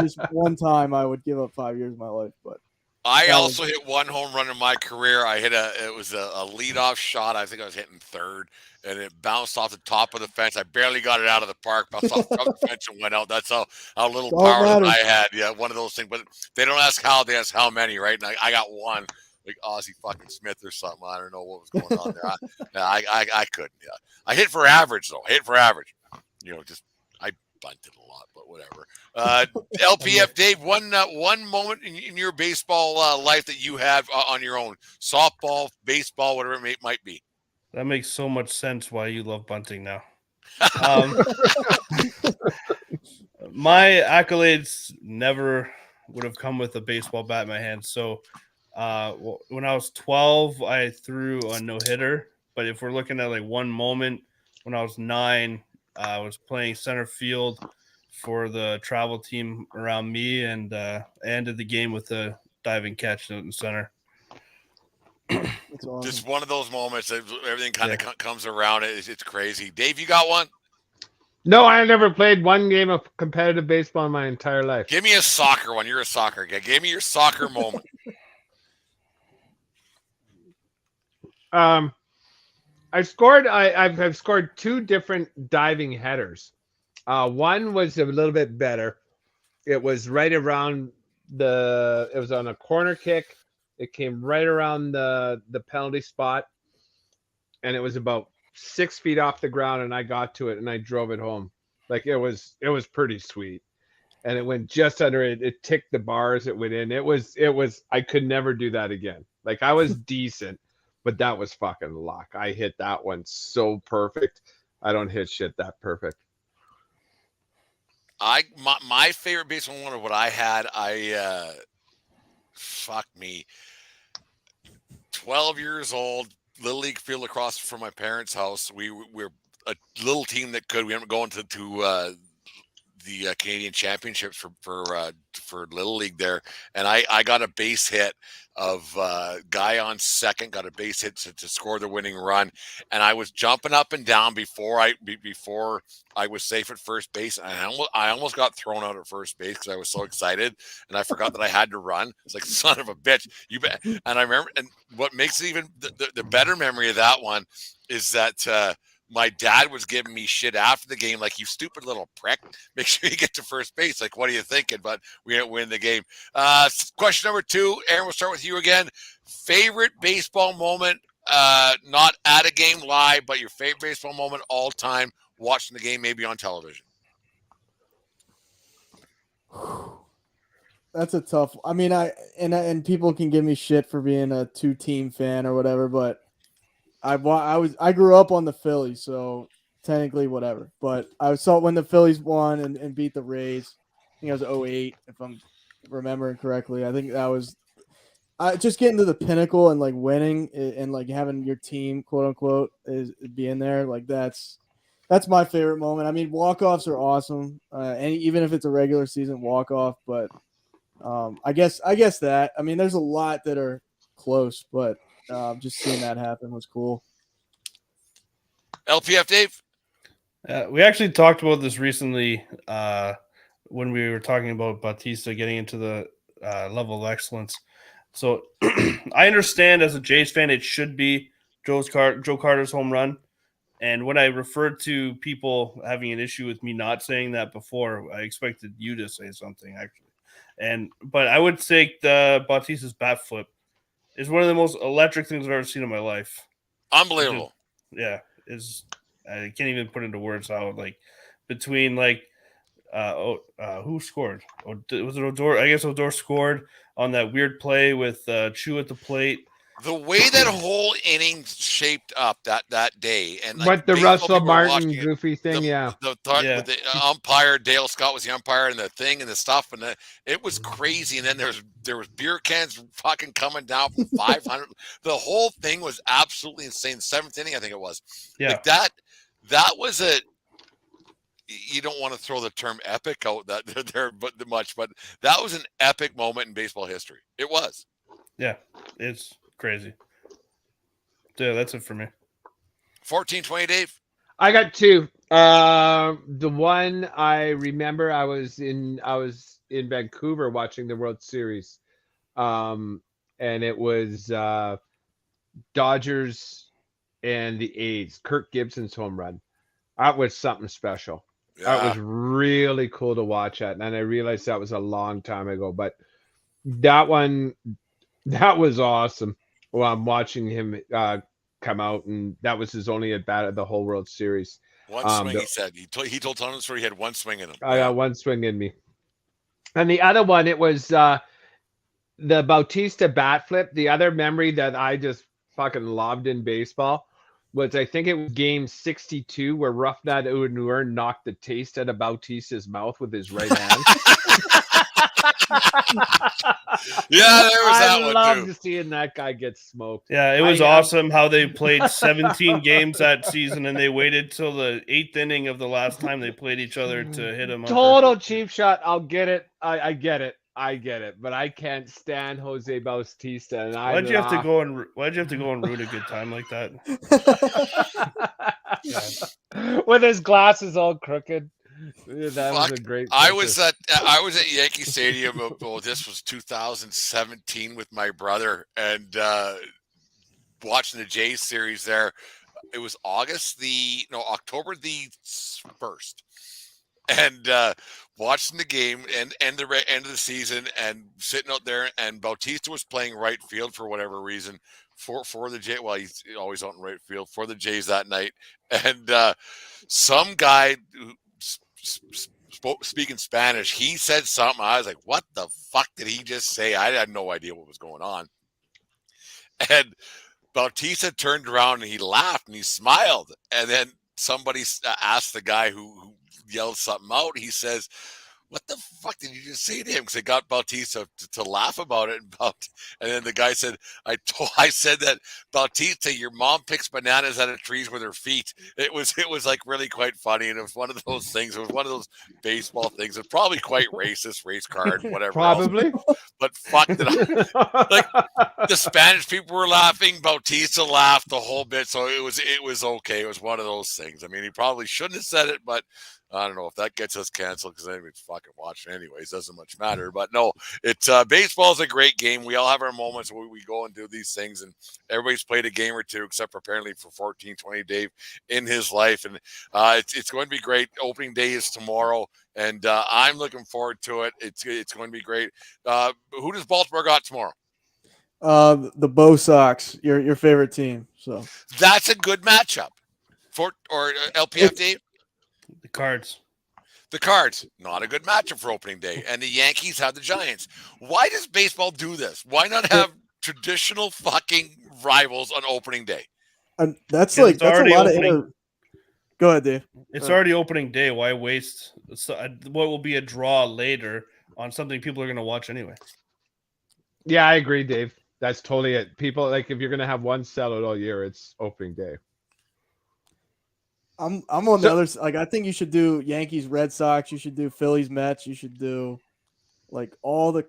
Just one time, I would give up 5 years of my life. But I also hit one home run in my career. It was a leadoff shot. I think I was hitting third, and it bounced off the top of the fence. I barely got it out of the park. Bounced off the top of the fence and went out. That's how little power that I had. Yeah, one of those things. But they don't ask how, they ask how many, right? And I got one. like Ozzie fucking Smith or something. I don't know what was going on there. I couldn't. Yeah, I hit for average though. Just I bunted a lot, but whatever. LPF Dave, one moment in your baseball life that you have on your own, softball, baseball, whatever it might be. That makes so much sense why you love bunting now. My accolades never would have come with a baseball bat in my hand. So when I was 12, I threw a no-hitter. But if we're looking at like one moment, when I was 9, I was playing center field for the travel team around me, and I ended the game with a diving catch in the center. Awesome. Just one of those moments that everything kind of comes around. It's crazy. Dave, you got one? No, I never played one game of competitive baseball in my entire life. Give me a soccer one. You're a soccer guy. Give me your soccer moment. I've scored 2 different diving headers. One was a little bit better. It was right around it was on a corner kick. It came right around the penalty spot, and it was about 6 feet off the ground, and I got to it and I drove it home. Like it was pretty sweet. And it went just under it. It ticked the bars. It went in. It was, I could never do that again. Like I was decent, but that was fucking luck. I hit that one so perfect. I don't hit shit that perfect. My favorite baseball one of what I had, fuck me, 12 years old, Little League field across from my parents' house. We're a little team that we ended up going to the Canadian Championships for Little League there, and I got a base hit of guy on second, got a base hit to score the winning run, and I was jumping up and down before I was safe at first base, and I almost got thrown out at first base because I was so excited, and I forgot that I had to run. It's like, son of a bitch, you bet. And I remember, and what makes it even the better memory of that one is that my dad was giving me shit after the game, like, you stupid little prick, make sure you get to first base. Like, what are you thinking? But we didn't win the game. Question number 2, Aaron, we'll start with you again. Favorite baseball moment, not at a game live, but your favorite baseball moment all time, watching the game, maybe on television. That's a tough. I mean, and people can give me shit for being a 2-team fan or whatever, but I grew up on the Phillies, so technically whatever. But I saw when the Phillies won and beat the Rays. I think it was 2008, if I'm remembering correctly. I think that was just getting to the pinnacle and like winning and like having your team, quote unquote, is being there. Like that's my favorite moment. I mean, walk-offs are awesome, and even if it's a regular season walk-off. But I guess that. I mean, there's a lot that are close, but just seeing that happen was cool. LPF Dave? We actually talked about this recently when we were talking about Bautista getting into the level of excellence. So I understand as a Jays fan, it should be Joe Carter's home run. And when I referred to people having an issue with me not saying that before, I expected you to say something, actually. But I would say the Bautista's bat flip is one of the most electric things I've ever seen in my life. Unbelievable. I can't even put into words how, like, between, like, who scored? Was it Odor? I guess Odor scored on that weird play with Chu at the plate. The way that whole inning shaped up that day, and like but the Russell Martin goofy thing, with the umpire, Dale Scott was the umpire, and the thing and the stuff, and it was crazy. And then there was beer cans fucking coming down from 500. The whole thing was absolutely insane. 7th inning, I think it was. Yeah, like that was a. You don't want to throw the term epic out that there, but that was an epic moment in baseball history. It was. Yeah, it's crazy. Yeah, that's it for me. 14-20, Dave. I got 2. The one I remember, I was in Vancouver watching the World Series, and it was Dodgers and the A's. Kirk Gibson's home run. That was something special. Yeah. That was really cool to watch at, and I realized that was a long time ago. But that one, That was awesome. Well, I'm watching him come out, and that was his only at bat of the whole World Series. One swing, he said. He told Tony Story he had one swing in him. I got one swing in me. And the other one, it was the Bautista bat flip. The other memory that I just fucking loved in baseball was, I think it was game 62 where Rougned Odor knocked the taste out of Bautista's mouth with his right hand. Yeah, there was that I one loved too. seeing that guy get smoked. Yeah, it was awesome how they played 17 games that season, and they waited till the 8th inning of the last time they played each other to hit him. Total cheap shot. I'll get it. I get it. I get it. But I can't stand Jose Bautista. And Why'd you have to go and ruin a good time like that? With his glasses all crooked. That was a great picture. I was at Yankee Stadium. This was 2017 with my brother, and watching the Jays series there. It was October the 1st, and watching the game and end of the season, and sitting out there, and Bautista was playing right field for whatever reason for the Jays. Well, he's always out in right field for the Jays that night, and some guy who speaking Spanish, he said something. I was like, what the fuck did he just say? I had no idea what was going on. And Bautista turned around and he laughed and he smiled. And then somebody asked the guy who yelled something out. He says, what the fuck did you just say to him? Because it got Bautista to laugh about it. And then the guy said, I said that, Bautista, your mom picks bananas out of trees with her feet. It was like really quite funny. And it was one of those things. It was one of those baseball things. It's probably quite racist, race card, whatever. Probably. Else. But fuck it. Like the Spanish people were laughing. Bautista laughed the whole bit. So it was okay. It was one of those things. I mean, he probably shouldn't have said it, but I don't know if that gets us canceled because anybody's fucking watching anyways. Doesn't much matter. But no, it's baseball is a great game. We all have our moments where we go and do these things, and everybody's played a game or two, except for apparently for 14-20 Dave in his life. And it's going to be great. Opening day is tomorrow, and I'm looking forward to it. It's going to be great. Who does Baltimore got tomorrow? The Bo Sox, your favorite team. So that's a good matchup for LPF Dave. The Cards. The Cards, not a good matchup for opening day. And the Yankees have the Giants. Why does baseball do this? Why not have traditional fucking rivals on opening day? That's a lot of Go ahead, Dave. It's already opening day. Why waste what will be a draw later on something people are going to watch anyway? Yeah, I agree, Dave. That's totally it. People, like, if you're going to have one sellout all year, it's opening day. I'm on the other side. Like, I think you should do Yankees, Red Sox. You should do Phillies, Mets. You should do like all the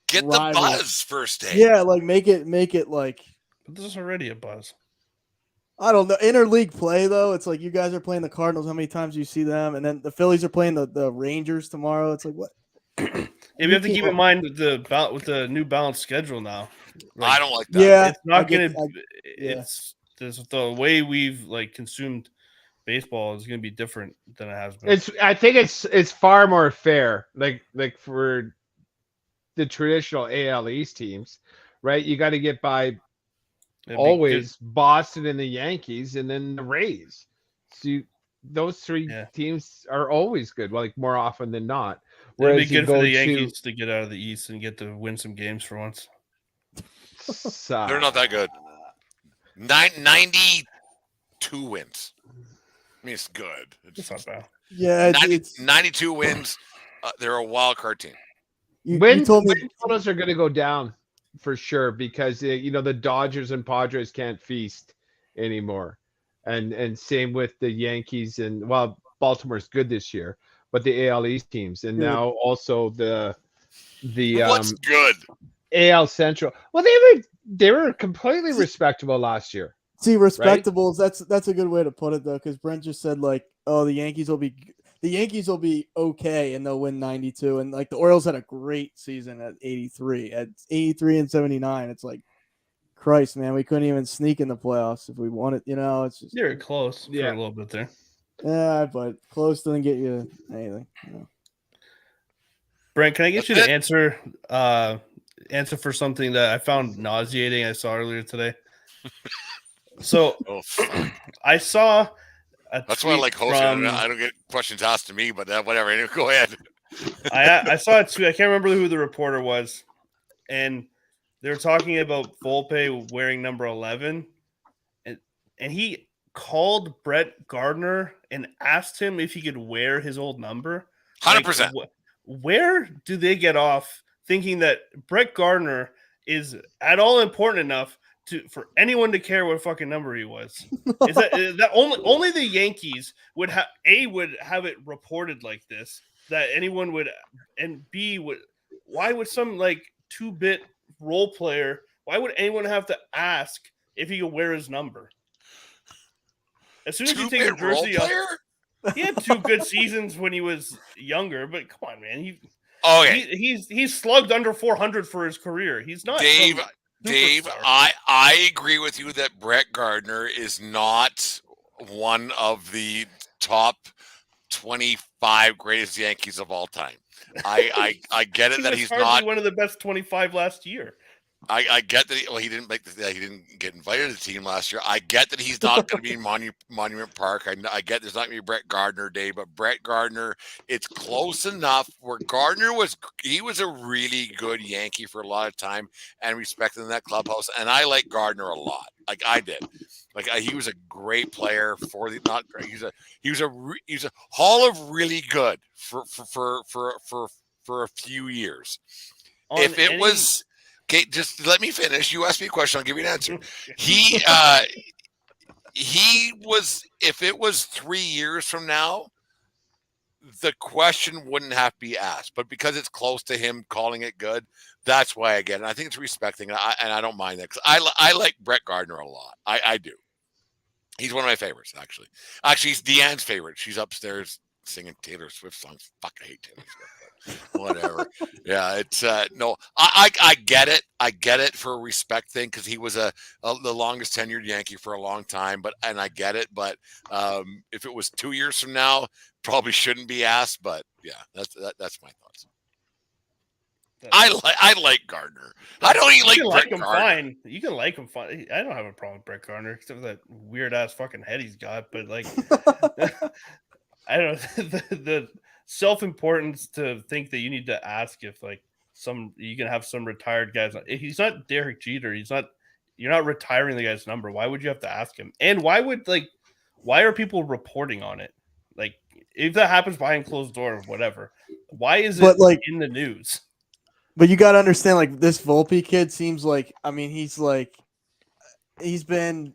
get rivals. The buzz first day. Yeah, like make it like. But this is already a buzz. I don't know. Interleague play though, it's like you guys are playing the Cardinals. How many times do you see them? And then the Phillies are playing the Rangers tomorrow. It's like what? You have to keep in mind with the new balanced schedule now. Like, I don't like that. Yeah, it's not going to. It's the way we've like consumed baseball is going to be different than it has been. I think it's far more fair. Like for the traditional AL East teams, right? You got to get by always Boston and the Yankees, and then the Rays. So those three teams are always good, like more often than not. It'd be good for the Yankees to get out of the East and get to win some games for once. They're not that good. 92 wins. I mean, it's good. It's not bad. Yeah, 92 wins. They're a wild card team. Win totals are going to go down for sure because the Dodgers and Padres can't feast anymore, and same with the Yankees and Baltimore's good this year, but the AL East teams and now also the what's good AL Central. Well, they were completely respectable last year. See, respectable. Right? That's a good way to put it though, because Brent just said like, oh, the Yankees will be okay and they'll win 92, and like the Orioles had a great season at 83 and 79. It's like, Christ, man, we couldn't even sneak in the playoffs if we wanted. It's just you're close for a little bit there. Yeah, but close doesn't get you anything. Brent, can I get you to answer answer for something that I found nauseating. I saw earlier today. So Oh, fuck. I saw a That's why I tweet like hosting. from. I don't get questions asked to me, but whatever. Anyway, go ahead. I saw a tweet. I can't remember who the reporter was, and they were talking about Volpe wearing number 11, and he called Brett Gardner and asked him if he could wear his old number. 100%. Where do they get off thinking that Brett Gardner is at all important enough for anyone to care what fucking number he was? Is that only the Yankees would have it reported like this, that anyone would, and B would, why would some like 2-bit role player, why would anyone have to ask if he could wear his number? As soon as you take a jersey off, he had 2 good seasons when he was younger, but come on, man. He's slugged under 400 for his career. He's not Dave, superstar. I agree with you that Brett Gardner is not one of the top 25 greatest Yankees of all time. I get it that he's not one of the best 25 last year. I get that he didn't he didn't get invited to the team last year. I get that he's not going to be in Monument Park. I get there's not going to be Brett Gardner Day, but Brett Gardner, it's close enough where Gardner was a really good Yankee for a lot of time and respected in that clubhouse. And I like Gardner a lot. Like I did. He was a great player for the not great. He's a Hall of really good for a few years. Okay, just let me finish. You asked me a question. I'll give you an answer. He was, if it was 3 years from now, the question wouldn't have to be asked. But because it's close to him calling it good, that's why I get it. I think it's respecting, and I don't mind that because I like Brett Gardner a lot. I do. He's one of my favorites, actually. Actually, he's Deanne's favorite. She's upstairs singing Taylor Swift songs. Fuck, I hate Taylor Swift. Whatever. Yeah, it's no. I get it. I get it for a respect thing because he was the longest tenured Yankee for a long time. And I get it. But if it was 2 years from now, probably shouldn't be asked. But yeah, that's my thoughts. I like Gardner. I don't even like him Gardner. Fine. You can like him fine. I don't have a problem with Brett Gardner except for that weird ass fucking head he's got. But like, I don't know the self-importance to think that you need to ask if like you can have some retired guys. He's not Derek Jeter. You're not retiring the guy's number. Why would you have to ask him? And why are people reporting on it? Like if that happens behind closed door or whatever, why is it in the news? But you got to understand, like this Volpe kid seems like, I mean, he's been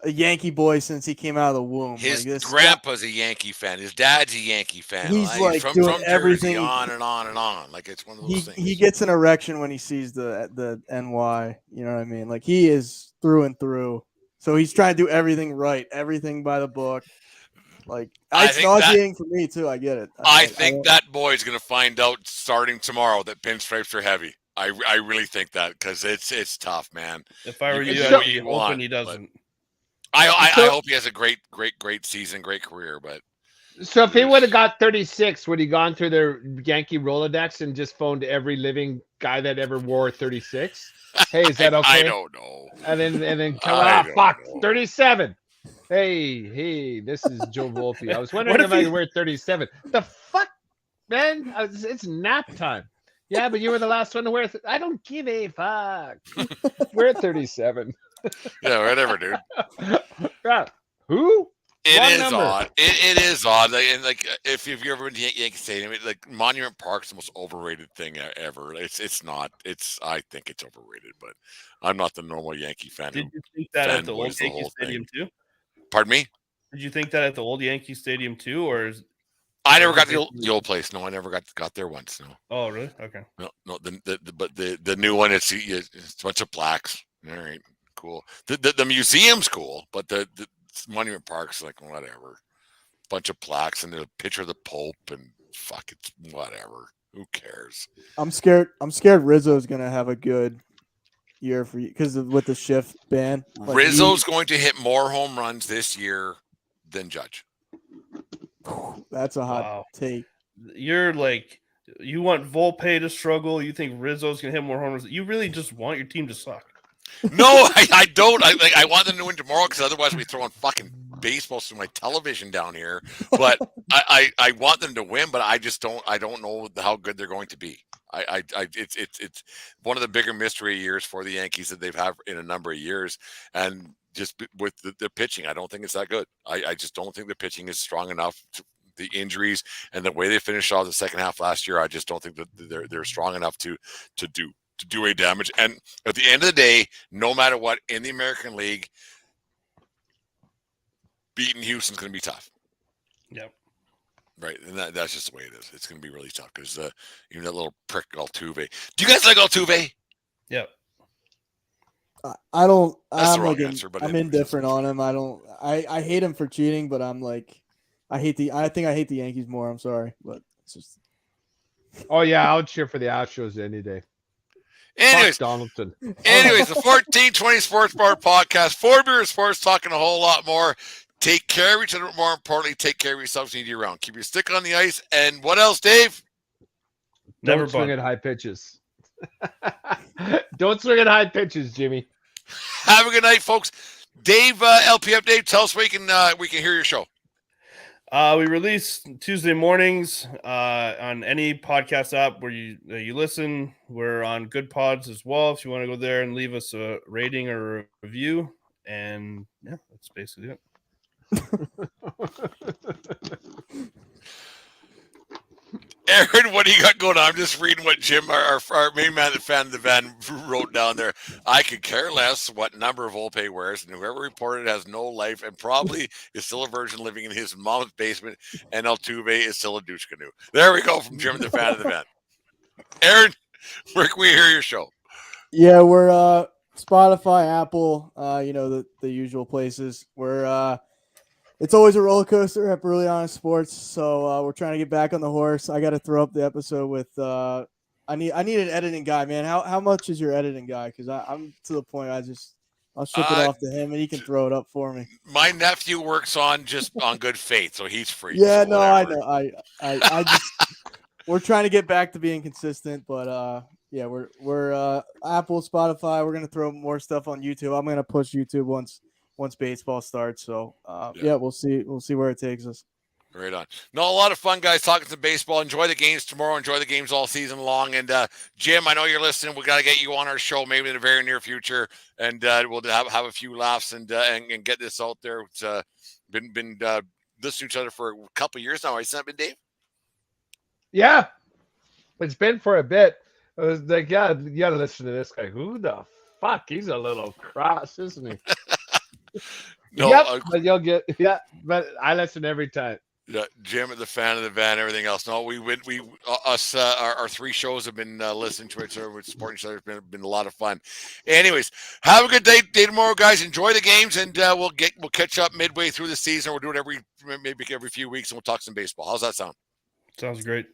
a Yankee boy since he came out of the womb. His grandpa's a Yankee fan. His dad's a Yankee fan. He's like from doing everything Jersey, on and on and on. Like it's one of those things. He gets an erection when he sees the NY. You know what I mean? Like he is through and through. So he's trying to do everything right, everything by the book. Like it's nauseating for me too. I get it. I think that boy's going to find out starting tomorrow that pinstripes are heavy. I really think that because it's tough, man. If I were you, I'd be hoping he doesn't. I hope he has a great season, great career. But so if he would have got 36, would he gone through their Yankee Rolodex and just phoned every living guy that ever wore 36? Hey, is that okay? I don't know. And then come fuck, 37. Hey, this is Joe Volpe. I was wondering if I could wear 37. The fuck, man? It's nap time. Yeah, but you were the last one to wear. I don't give a fuck. We're 37. Yeah, whatever, dude. Yeah. Who? It is odd. It is odd. And like, if you've ever been to Yankee Stadium, like Monument Park's the most overrated thing ever. It's not. I think it's overrated, but I'm not the normal Yankee fan. Did you think that at the old Yankee Stadium too? Pardon me? Did you think that at the old Yankee Stadium too, or I never got the old place. No, I never got there once. No. Oh, really? Okay. No. But the new one, it's a bunch of plaques. All right, cool. The museum's cool, but the Monument Park's like whatever. Bunch of plaques and a picture of the Pope and fuck, it's whatever. Who cares? I'm scared Rizzo's gonna have a good year for you because with the shift ban. Like Rizzo's going to hit more home runs this year than Judge. That's a hot take. You're like You want Volpe to struggle. You think Rizzo's gonna hit more homers. You really just want your team to suck. No, I don't. I want them to win tomorrow because otherwise we throw on fucking baseballs through my television down here. But I want them to win, but I just don't. I don't know how good they're going to be. It's one of the bigger mystery years for the Yankees that they've had in a number of years, and just with the pitching, I don't think it's that good. I just don't think the pitching is strong enough. The injuries and the way they finished off the second half last year, I just don't think that they're strong enough to do a damage. And at the end of the day, no matter what, in the American League, beating Houston's going to be tough. Yep. Right, and that's just the way it is. It's going to be really tough because even that little prick Altuve. Do you guys like Altuve? Yep. I don't. That's the I'm wrong like answer, but I'm anyways, indifferent on him. I don't. I hate him for cheating, but I'm like, I think I hate the Yankees more. I'm sorry, but it's just. Oh yeah, I'll cheer for the Astros any day. Anyways, Fuck Donaldson. the 1420 Sports Bar Podcast, 4 Beer Sports, talking a whole lot more. Take care of each other, but more importantly, take care of yourselves and year round. Keep your stick on the ice. And what else, Dave? Never Don't swing bunt. at high pitches. Don't swing at high pitches, Jimmy. Have a good night, folks. Dave, LP Update, tell us where we can hear your show. We release Tuesday mornings on any podcast app where you listen. We're on Good Pods as well. If you want to go there and leave us a rating or a review, and yeah, that's basically it. Aaron, what do you got going on? I'm just reading what Jim, our main man, the fan of the van, wrote down there. I could care less what number Volpe wears, and whoever reported has no life and probably is still a virgin living in his mom's basement, and Altuve is still a douche canoe. There we go from Jim, the fan of the van. Aaron, where can we hear your show? Yeah, we're Spotify, Apple, the usual places. We're it's always a roller coaster at Brutally Honest Sports, so we're trying to get back on the horse. I got to throw up the episode with I need an editing guy, man. How much is your editing guy? Because I'm to the point I'll ship it off to him and he can throw it up for me. My nephew works on good faith, so he's free. Yeah, so no, whatever. I know. I just we're trying to get back to being consistent, but yeah, we're Apple, Spotify. We're gonna throw more stuff on YouTube. I'm gonna push YouTube once baseball starts. So yeah, we'll see where it takes us. Right on. No, a lot of fun, guys, talking some baseball. Enjoy the games tomorrow. Enjoy the games all season long. And Jim, I know you're listening. We got to get you on our show maybe in the very near future, and we'll have a few laughs and get this out there. It's been listening to each other for a couple of years now. Hasn't that been, Dave? Yeah, it's been for a bit. I was like, yeah, you got to listen to this guy. Who the fuck? He's a little cross, isn't he? No, yep, but but I listen every time. Yeah, Jim, the fan of the van, everything else. No, our 3 shows have been listening to it, so we're supporting each other. It's been a lot of fun. Anyways, have a good day tomorrow, guys. Enjoy the games, and we'll catch up midway through the season. We'll do it maybe every few weeks, and we'll talk some baseball. How's that sound? Sounds great.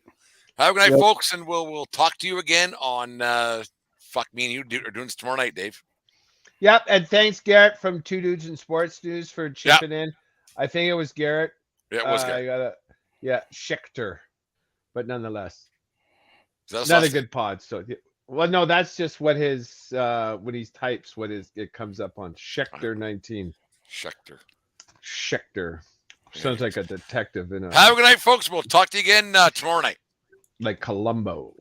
Have a good night, folks, and we'll talk to you again on me and you are doing this tomorrow night, Dave. Yep, and thanks Garrett from Two Dudes in Sports News for chipping in. I think it was Garrett. Yeah, it was Garrett. Schechter, but nonetheless, Not a good pod. So, well, no, that's just what his when he types it comes up on Schechter 19. Schechter. Sounds like a detective in a. Have a good night, folks. We'll talk to you again tomorrow night. Like Columbo.